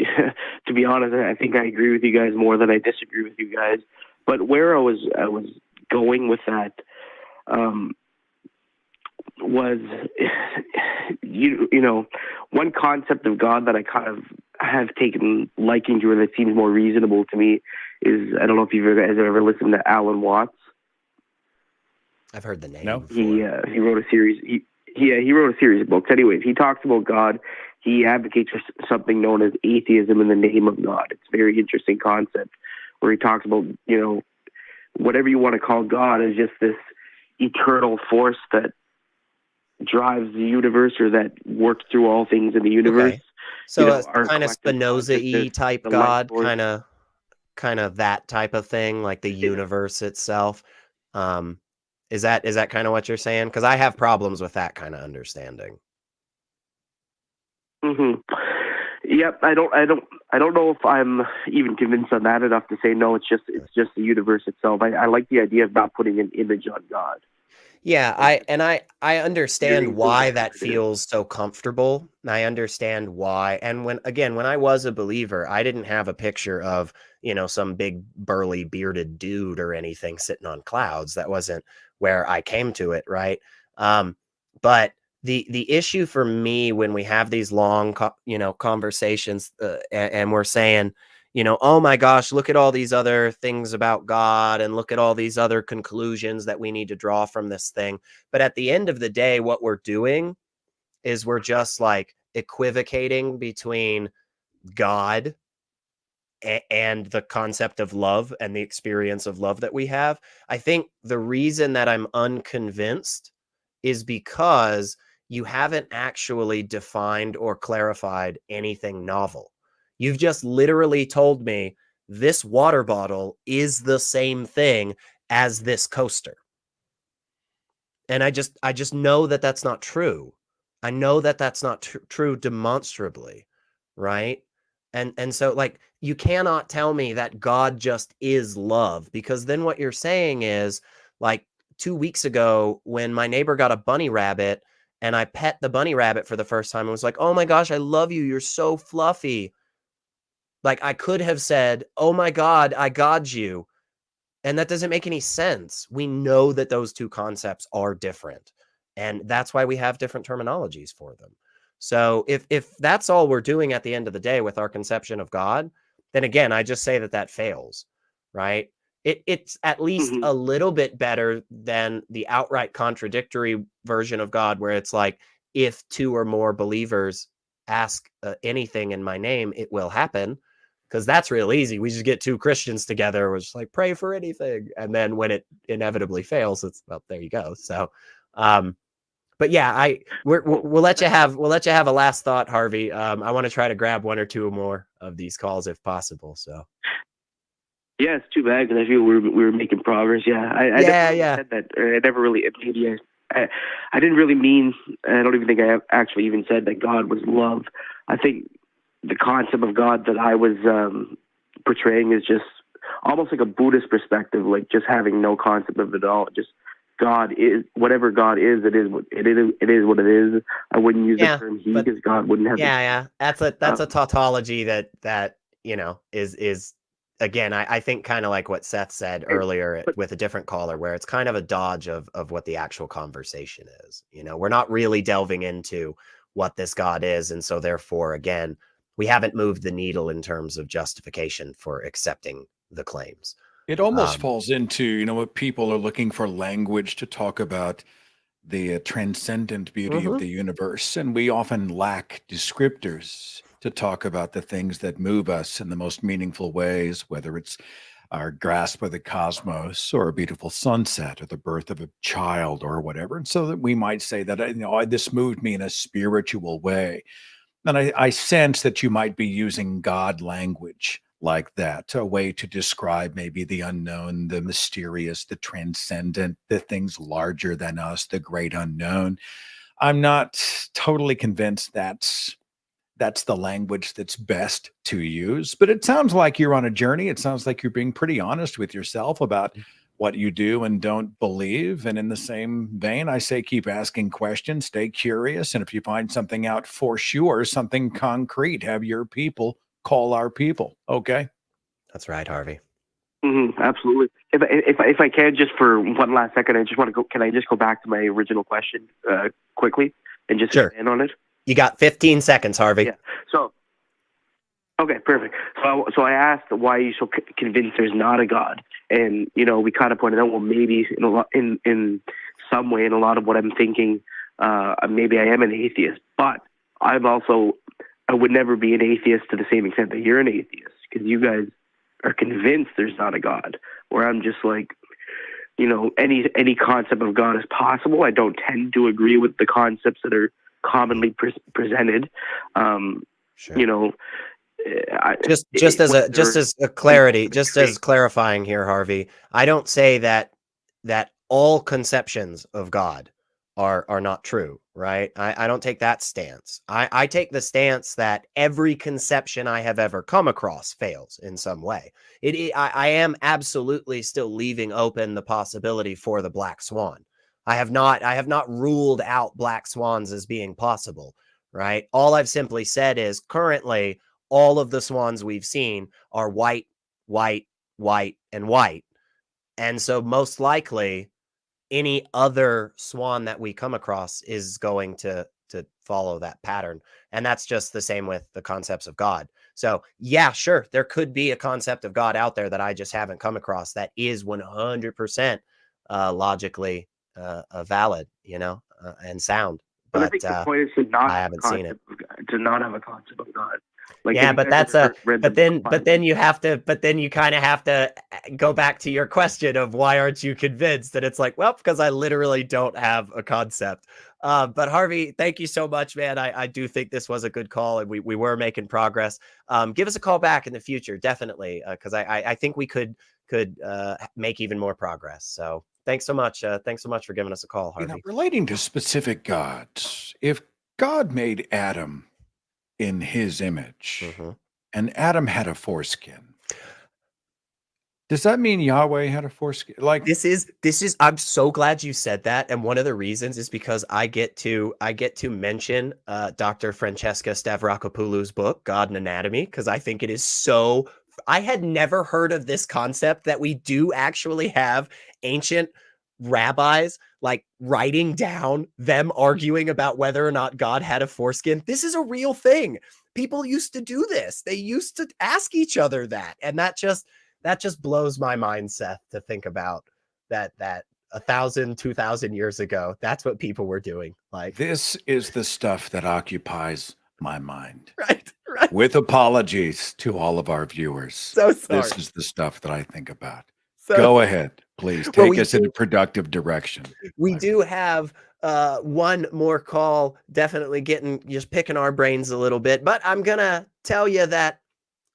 to be honest, I think I agree with you guys more than I disagree with you guys. But where I was going with that was, one concept of God that I kind of have taken liking to, and that seems more reasonable to me, is, I don't know if you guys have ever listened to Alan Watts. I've heard the name. No. Before. He wrote a series. He wrote a series of books. Anyways, he talks about God. He advocates for something known as atheism in the name of God. It's a very interesting concept where he talks about, whatever you want to call God is just this eternal force that drives the universe, or that works through all things in the universe. Okay. So Our kind of collective Spinoza-y consciousness, type the God, life force. kind of that type of thing, like the universe itself. Is that kind of what you're saying? Because I have problems with that kind of understanding. Mm-hmm. Yep. I don't know if I'm even convinced on that enough to say no. It's just the universe itself. I like the idea of not putting an image on God. Yeah, I understand why that feels so comfortable. I understand why. And when I was a believer, I didn't have a picture of, some big burly bearded dude or anything sitting on clouds. That wasn't where I came to it, right? But the issue for me when we have these long conversations, and we're saying, oh my gosh, look at all these other things about God and look at all these other conclusions that we need to draw from this thing. But at the end of the day, what we're doing is we're just like equivocating between God and the concept of love and the experience of love that we have. I think the reason that I'm unconvinced is because you haven't actually defined or clarified anything novel. You've just literally told me this water bottle is the same thing as this coaster. And I just know that that's not true. I know that that's not true demonstrably, right? And so like you cannot tell me that God just is love, because then what you're saying is, like, 2 weeks ago when my neighbor got a bunny rabbit and I pet the bunny rabbit for the first time and was like, "Oh my gosh, I love you. You're so fluffy." Like, I could have said, "Oh my God, I got you." And that doesn't make any sense. We know that those two concepts are different. And that's why we have different terminologies for them. So if that's all we're doing at the end of the day with our conception of God, then again, I just say that fails, right? It's at least Mm-hmm. a little bit better than the outright contradictory version of God, where it's like, if two or more believers ask anything in my name, it will happen. Because that's real easy. We just get two Christians together. We're just like, pray for anything. And then when it inevitably fails, it's, well, there you go. So, but yeah, we'll let you have a last thought, Harvey. I want to try to grab one or two more of these calls if possible. So. Yeah, it's too bad because I feel we were making progress. Yeah, I never said that. I never really. Maybe I didn't really mean. I don't even think I actually even said that God was love. I think the concept of God that I was portraying is just almost like a Buddhist perspective, like just having no concept of it all. Just God is whatever God is. It is what it is. It is what it is. I wouldn't use the term he, because God wouldn't have. Yeah. That's a tautology that is again. I think kind of like what Seth said earlier with a different caller, where it's kind of a dodge of what the actual conversation is. We're not really delving into what this God is, and so therefore, again, we haven't moved the needle in terms of justification for accepting the claims. It almost falls into, you know, what people are looking for language to talk about the transcendent beauty of the universe. And we often lack descriptors to talk about the things that move us in the most meaningful ways, whether it's our grasp of the cosmos or a beautiful sunset or the birth of a child or whatever. And so that we might say that, you know, this moved me in a spiritual way. And I sense that you might be using God language like that, a way to describe maybe the unknown, the mysterious, the transcendent, the things larger than us, the great unknown. I'm not totally convinced that's the language that's best to use, but it sounds like you're on a journey. It sounds like you're being pretty honest with yourself about what you do and don't believe. And in the same vein, I say keep asking questions, stay curious, and if you find something out for sure, something concrete, have your people call our people. Okay. That's right, Harvey. Absolutely. If I can, just for one last second, I just want to go. Can I just go back to my original question quickly and just expand on it? You got 15 seconds, Harvey. Yeah. So, okay, perfect. So I asked why are you so convinced there's not a God, and you know we kind of pointed out, well, maybe in some way, in a lot of what I'm thinking, maybe I am an atheist, but I would never be an atheist to the same extent that you're an atheist, because you guys are convinced there's not a God, where I'm just like, you know, any concept of God is possible. I don't tend to agree with the concepts that are commonly presented. Sure. You know, just as clarifying here, Harvey, I don't say that all conceptions of God are not true, right? I don't take that stance. I take the stance that every conception I have ever come across fails in some way. I am absolutely still leaving open the possibility for the black swan. I have not ruled out black swans as being possible, right? All I've simply said is currently all of the swans we've seen are white, white, white, and white. And so most likely any other swan that we come across is going to follow that pattern. And that's just the same with the concepts of God. So yeah, sure, there could be a concept of God out there that I just haven't come across that is 100% logically valid, you know, and sound. But I think the point is to not I haven't seen it. To not have a concept of God. Like, yeah, but then you kind of have to go back to your question of why aren't you convinced? And it's like, well, because I literally don't have a concept. But Harvey, thank you so much, man. I do think this was a good call, and we were making progress. Give us a call back in the future, definitely, because I think we could make even more progress. So thanks so much. Thanks so much for giving us a call, Harvey. You know, relating to specific gods, if God made Adam in his image, and Adam had a foreskin, does that mean Yahweh had a foreskin? Like this is I'm so glad you said that, and one of the reasons is because I get to mention Dr. Francesca Stavrakopoulou's book God and Anatomy, because I think it is so. I had never heard of this concept that we do actually have ancient rabbis like writing down them arguing about whether or not God had a foreskin. This is a real thing. People used to do this. They used to ask each other that. And that just blows my mind, Seth, to think about that 1,000, 2,000 years ago. That's what people were doing. Like, this is the stuff that occupies my mind. Right. With apologies to all of our viewers. So sorry. This is the stuff that I think about. So go ahead, please. Take us in a productive direction. We do have one more call, definitely just picking our brains a little bit, but I'm going to tell you that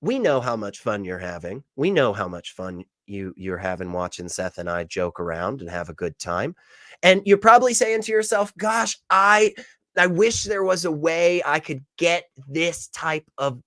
we know how much fun you're having. We know how much fun you're having watching Seth and I joke around and have a good time. And you're probably saying to yourself, gosh, I wish there was a way I could get this type of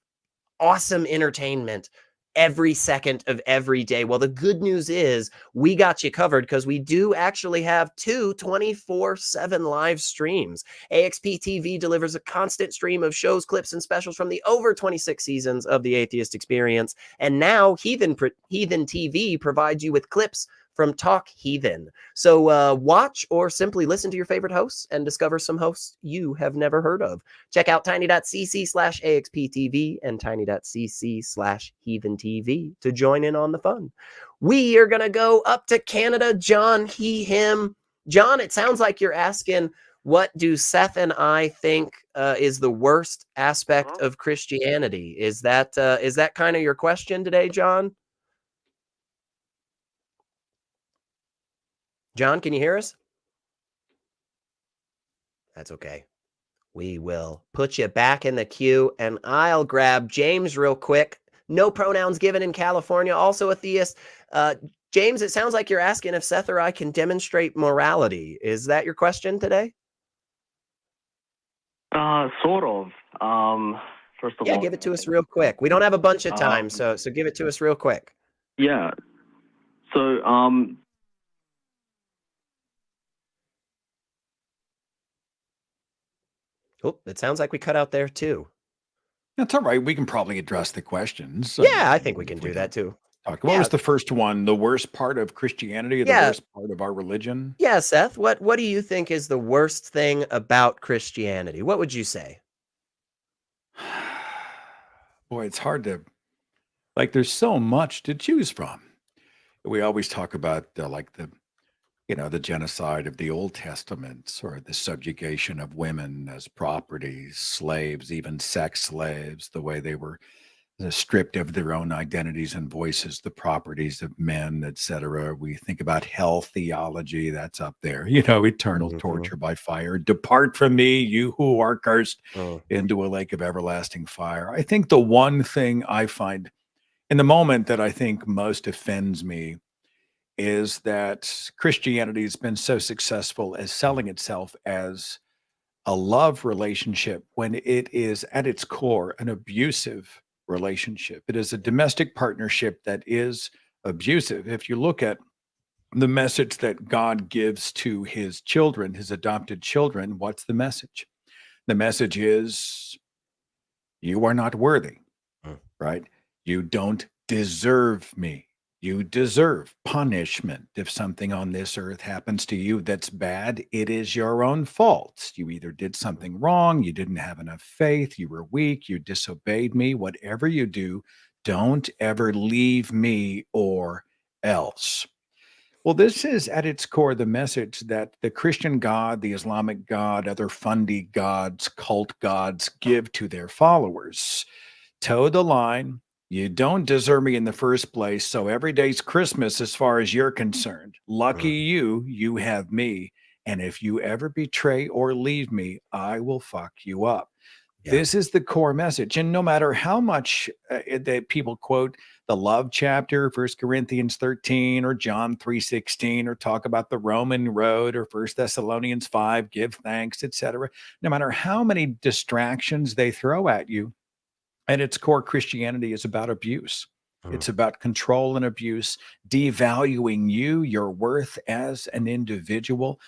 awesome entertainment every second of every day. Well, the good news is we got you covered, because we do actually have 2 24/7 live streams. AXP TV delivers a constant stream of shows, clips, and specials from the over 26 seasons of the Atheist Experience. And now Heathen TV provides you with clips, from Talk Heathen. So watch or simply listen to your favorite hosts and discover some hosts you have never heard of. Check out tiny.cc/AXPTV and tiny.cc/HeathenTV to join in on the fun. We are going to go up to Canada. John, he, him. John, it sounds like you're asking, what do Seth and I think is the worst aspect of Christianity? Is that kind of your question today, John? John, can you hear us? That's okay. We will put you back in the queue, and I'll grab James real quick. No pronouns given in California, also a theist. James, it sounds like you're asking if Seth or I can demonstrate morality. Is that your question today? Sort of. First of all, give it to us real quick. We don't have a bunch of time, so give it to us real quick. Yeah. So, Oh, it sounds like we cut out there too. That's all right. We can probably address the questions. Yeah, I think we can do that too. What was the first one? The worst part of Christianity, or the worst part of our religion? Yeah, Seth, what do you think is the worst thing about Christianity? What would you say? Boy, it's hard to, there's so much to choose from. We always talk about the genocide of the Old Testament, or the subjugation of women as property, slaves, even sex slaves, the way they were stripped of their own identities and voices, the properties of men, etc. We think about hell theology, that's up there, eternal torture by fire. Depart from me, you who are cursed, into a lake of everlasting fire. I think the one thing I find in the moment that I think most offends me is that Christianity has been so successful as selling itself as a love relationship when it is at its core an abusive relationship. It is a domestic partnership that is abusive. If you look at the message that God gives to his children, his adopted children, what's the message? The message is, you are not worthy, right? You don't deserve me. You deserve punishment. If something on this earth happens to you that's bad, it is your own fault. You either did something wrong, you didn't have enough faith, you were weak, you disobeyed me. Whatever you do, don't ever leave me or else. Well, this is at its core the message that the Christian God, the Islamic God, other fundy gods, cult gods give to their followers. Toe the line. You don't deserve me in the first place, so every day's Christmas as far as you're concerned. Lucky you, you have me. And if you ever betray or leave me, I will fuck you up. Yeah. This is the core message. And no matter how much that people quote the love chapter, 1 Corinthians 13 or John 3:16, or talk about the Roman road or 1 Thessalonians 5, give thanks, etc. No matter how many distractions they throw at you, at its core, Christianity is about abuse. It's about control and abuse, devaluing you, your worth as an individual.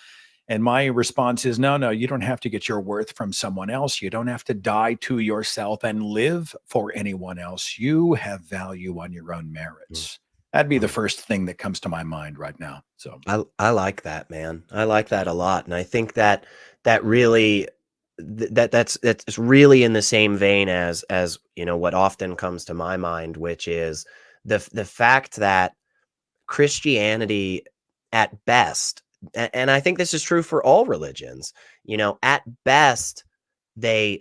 And my response is, no, you don't have to get your worth from someone else. You don't have to die to yourself and live for anyone else. You have value on your own merits. That'd be the first thing that comes to my mind right now. So I like that, man. I like that a lot. And I think that really... that's really in the same vein as what often comes to my mind, which is the fact that Christianity at best, and I think this is true for all religions, at best they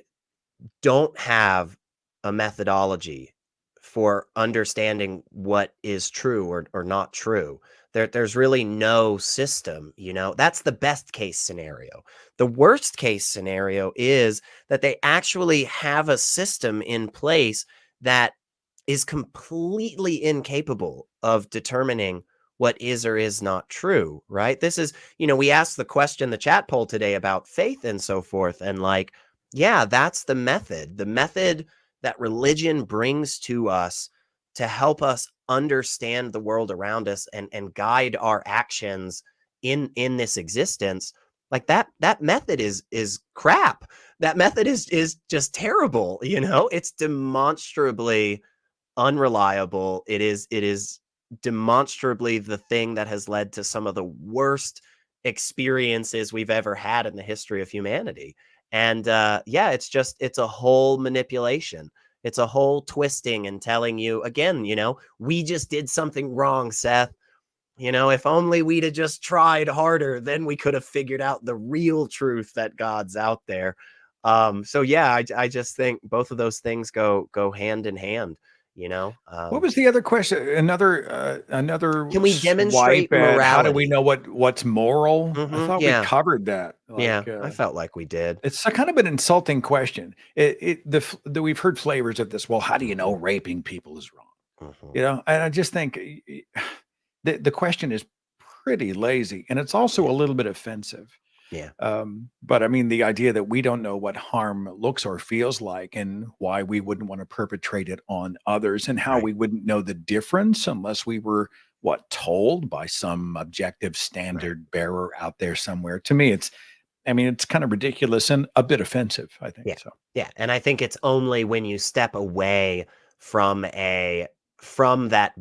don't have a methodology for understanding what is true or not true. There's really no system, that's the best case scenario. The worst case scenario is that they actually have a system in place that is completely incapable of determining what is or is not true, right? This is, we asked the question, the chat poll today about faith and so forth. And that's the method that religion brings to us to help us understand the world around us and guide our actions in this existence. That method is crap. That method is just terrible. It's demonstrably unreliable. It is demonstrably the thing that has led to some of the worst experiences we've ever had in the history of humanity. And yeah, it's a whole manipulation. It's a whole twisting and telling you again, we just did something wrong, Seth. If only we'd have just tried harder, then we could have figured out the real truth that God's out there. So yeah, I just think both of those things go hand in hand. What was the other question? Another Can we demonstrate swipe at how do we morality? know what's moral? I thought we Yeah, covered that. yeah, I felt like we did. It's a kind of an insulting question. We've heard flavors of this. Well, how do you know raping people is wrong? Mhm. And I just think the question is pretty lazy, and it's also a little bit offensive. Yeah, But I mean, the idea that we don't know what harm looks or feels like and why we wouldn't want to perpetrate it on others, and how right. we wouldn't know the difference unless we were told by some objective standard bearer out there somewhere. To me, it's kind of ridiculous and a bit offensive, I think. Yeah. So Yeah, and I think it's only when you step away from that,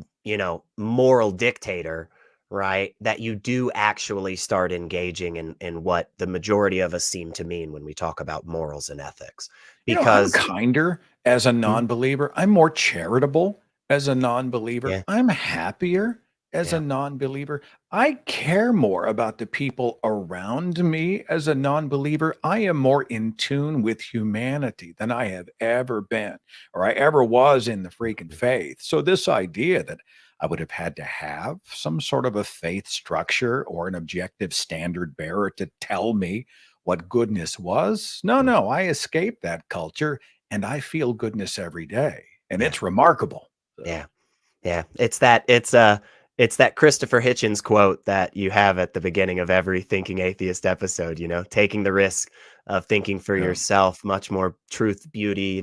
moral dictator, right, that you do actually start engaging in what the majority of us seem to mean when we talk about morals and ethics. I'm Because kinder as a Mhm. non-believer. I'm more charitable as a non-believer. Yeah, I'm happier as a yeah, non-believer. I care more about the people around me as a non-believer. I am more in tune with humanity than I have ever been or I ever was in the freaking mhm, faith. So this idea that I would have had to have some sort of a faith structure or an objective standard bearer to tell me what goodness was. No, mhm. no, I escaped that culture and I feel goodness every day. And Yeah, it's remarkable. So, yeah. Yeah, it's that Christopher Hitchens quote that you have at the beginning of every Thinking Atheist episode, taking the risk of thinking for yeah. yourself, much more truth, beauty,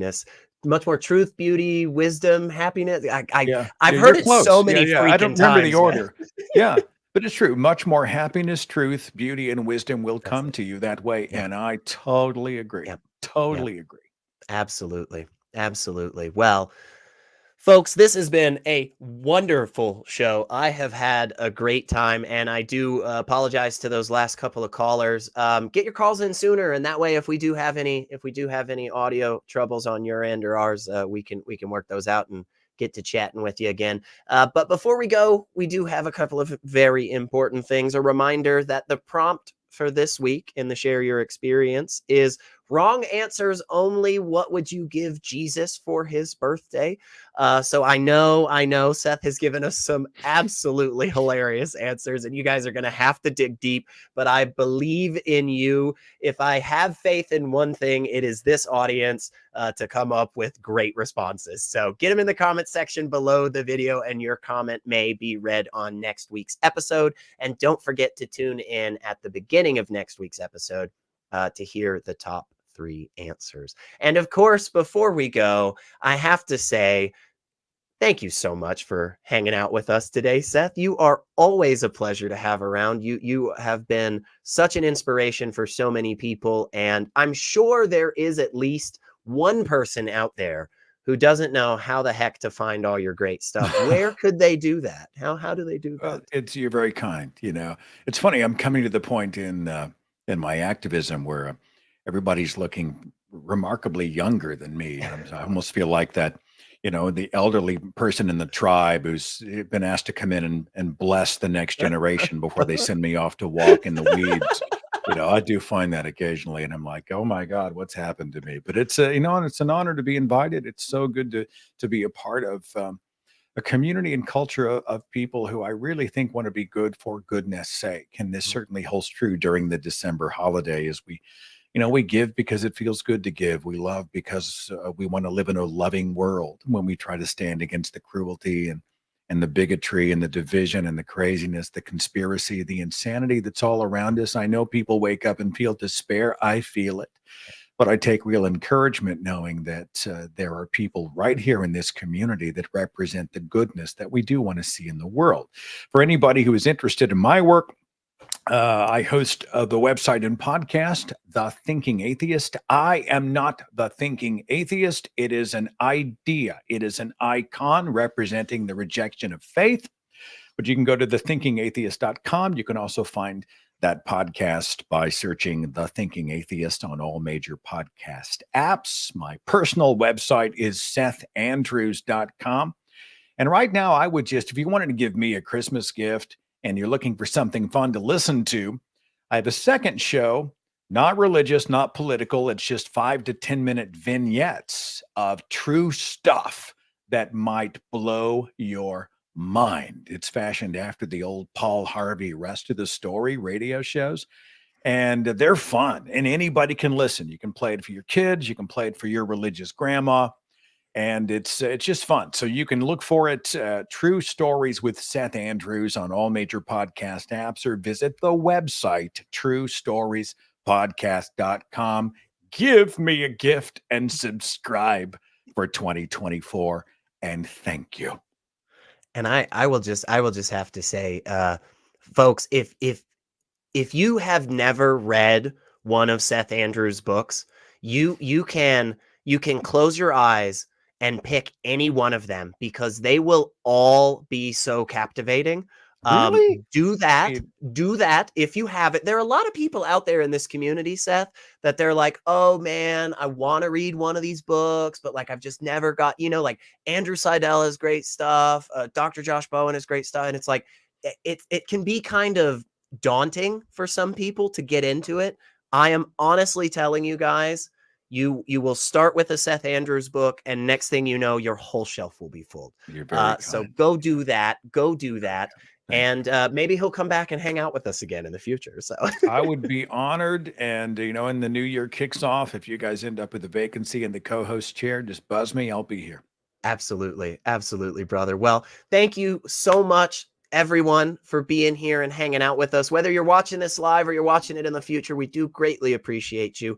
wisdom, happiness. Yeah. I've Yeah, heard you're it so close. Yeah, many yeah. I freaking don't remember the times, man. order. Yeah. But it's true. Much more happiness, truth, beauty, and wisdom will That's come it. to you that way. Yep, And I totally agree. yep, yep. Totally agree. Absolutely. Absolutely. Well, folks, this has been a wonderful show. I have had a great time, and I do apologize to those last couple of callers. Get your calls in sooner, and that way, if we do have any audio troubles on your end or ours, we can work those out and get to chatting with you again. But before we go, we do have a couple of very important things. A reminder that the prompt for this week in the Share Your Experience is wrong answers only. What would you give Jesus for his birthday? So I know Seth has given us some absolutely hilarious answers, and you guys are going to have to dig deep, but I believe in you. If I have faith in one thing, it is this audience to come up with great responses. So get them in the comment section below the video, and your comment may be read on next week's episode. And don't forget to tune in at the beginning of next week's episode to hear the top 3 answers. And of course, before we go, I have to say, thank you so much for hanging out with us today, Seth. You are always a pleasure to have around. You have been such an inspiration for so many people, and I'm sure there is at least one person out there who doesn't know how the heck to find all your great stuff. Where could they do that? How do they do that? You're very kind. It's funny. I'm coming to the point in my activism where everybody's looking remarkably younger than me. I almost feel like that, the elderly person in the tribe who's been asked to come in and bless the next generation before they send me off to walk in the weeds. I do find that occasionally, and I'm like, oh my God, what's happened to me? But it's and it's an honor to be invited. It's so good to be a part of a community and culture of people who I really think want to be good for goodness sake. And this certainly holds true during the December holiday as we give because it feels good to give. We love because we want to live in a loving world when we try to stand against the cruelty and the bigotry and the division and the craziness, the conspiracy, the insanity that's all around us. I know people wake up and feel despair. I feel it. But I take real encouragement knowing that there are people right here in this community that represent the goodness that we do want to see in the world. For anybody who is interested in my work, I host the website and podcast, The Thinking Atheist. I am not the thinking atheist. It is an idea. It is an icon representing the rejection of faith. But you can go to thethinkingatheist.com. You can also find that podcast by searching The Thinking Atheist on all major podcast apps. My personal website is sethandrews.com. And right now, I would just, if you wanted to give me a Christmas gift and you're looking for something fun to listen to, I have a second show, not religious, not political. It's just 5 to 10 minute vignettes of true stuff that might blow your mind. It's fashioned after the old Paul Harvey Rest of the Story radio shows. And they're fun and anybody can listen. You can play it for your kids. You can play it for your religious grandma. And it's just fun. So you can look for it, True Stories with Seth Andrews on all major podcast apps, or visit the website, truestoriespodcast.com. Give me a gift and subscribe for 2024. And thank you. And I will just have to say, folks, if you have never read one of Seth Andrews' books, you can close your eyes and pick any one of them because they will all be so captivating. Really? Do that if you have it. There are a lot of people out there in this community, Seth, that they're like, oh man, I want to read one of these books, but like I've just never got, like Andrew Seidel has great stuff. Dr. Josh Bowen has great stuff. And it's like, it can be kind of daunting for some people to get into it. I am honestly telling you guys, you will start with a Seth Andrews book, and next thing you know, your whole shelf will be full. You're very kind. So go do that. And maybe he'll come back and hang out with us again in the future. So I would be honored. And, in the new year kicks off, if you guys end up with a vacancy in the co-host chair, just buzz me. I'll be here. Absolutely. Absolutely, brother. Well, thank you so much, everyone, for being here and hanging out with us. Whether you're watching this live or you're watching it in the future, we do greatly appreciate you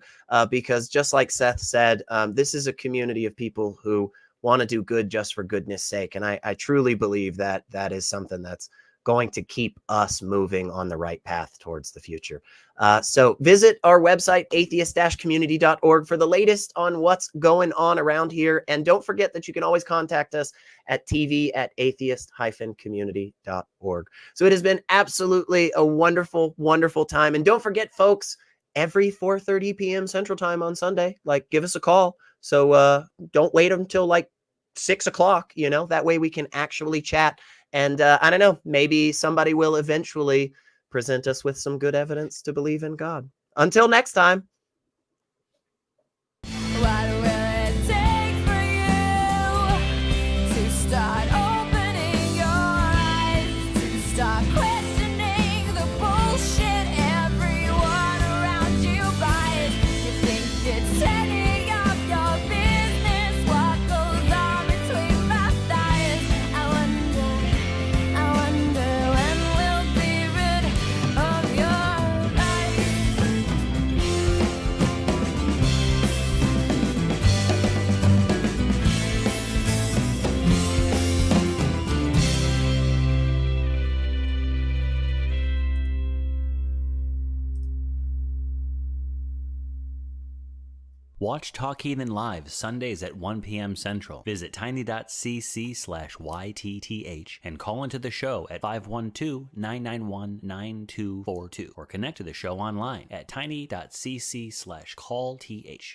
because just like Seth said, this is a community of people who want to do good just for goodness sake. And I truly believe that that is something that's going to keep us moving on the right path towards the future. So visit our website, atheist-community.org, for the latest on what's going on around here. And don't forget that you can always contact us at tv@atheist-community.org. So it has been absolutely a wonderful, wonderful time. And don't forget, folks, every 4:30 p.m. Central Time on Sunday, give us a call. So don't wait until 6 o'clock, that way we can actually chat. And I don't know, maybe somebody will eventually present us with some good evidence to believe in God. Until next time. What will it take for you to start opening your eyes, to start questioning the bullshit everyone around you buys? You think it's setting up your business, what goes on between my thighs? I wonder when we'll be rid of your lies. Watch Talk Heathen live Sundays at 1 p.m. Central. Visit tiny.cc/YTTH and call into the show at 512-991-9242 or connect to the show online at tiny.cc/callth.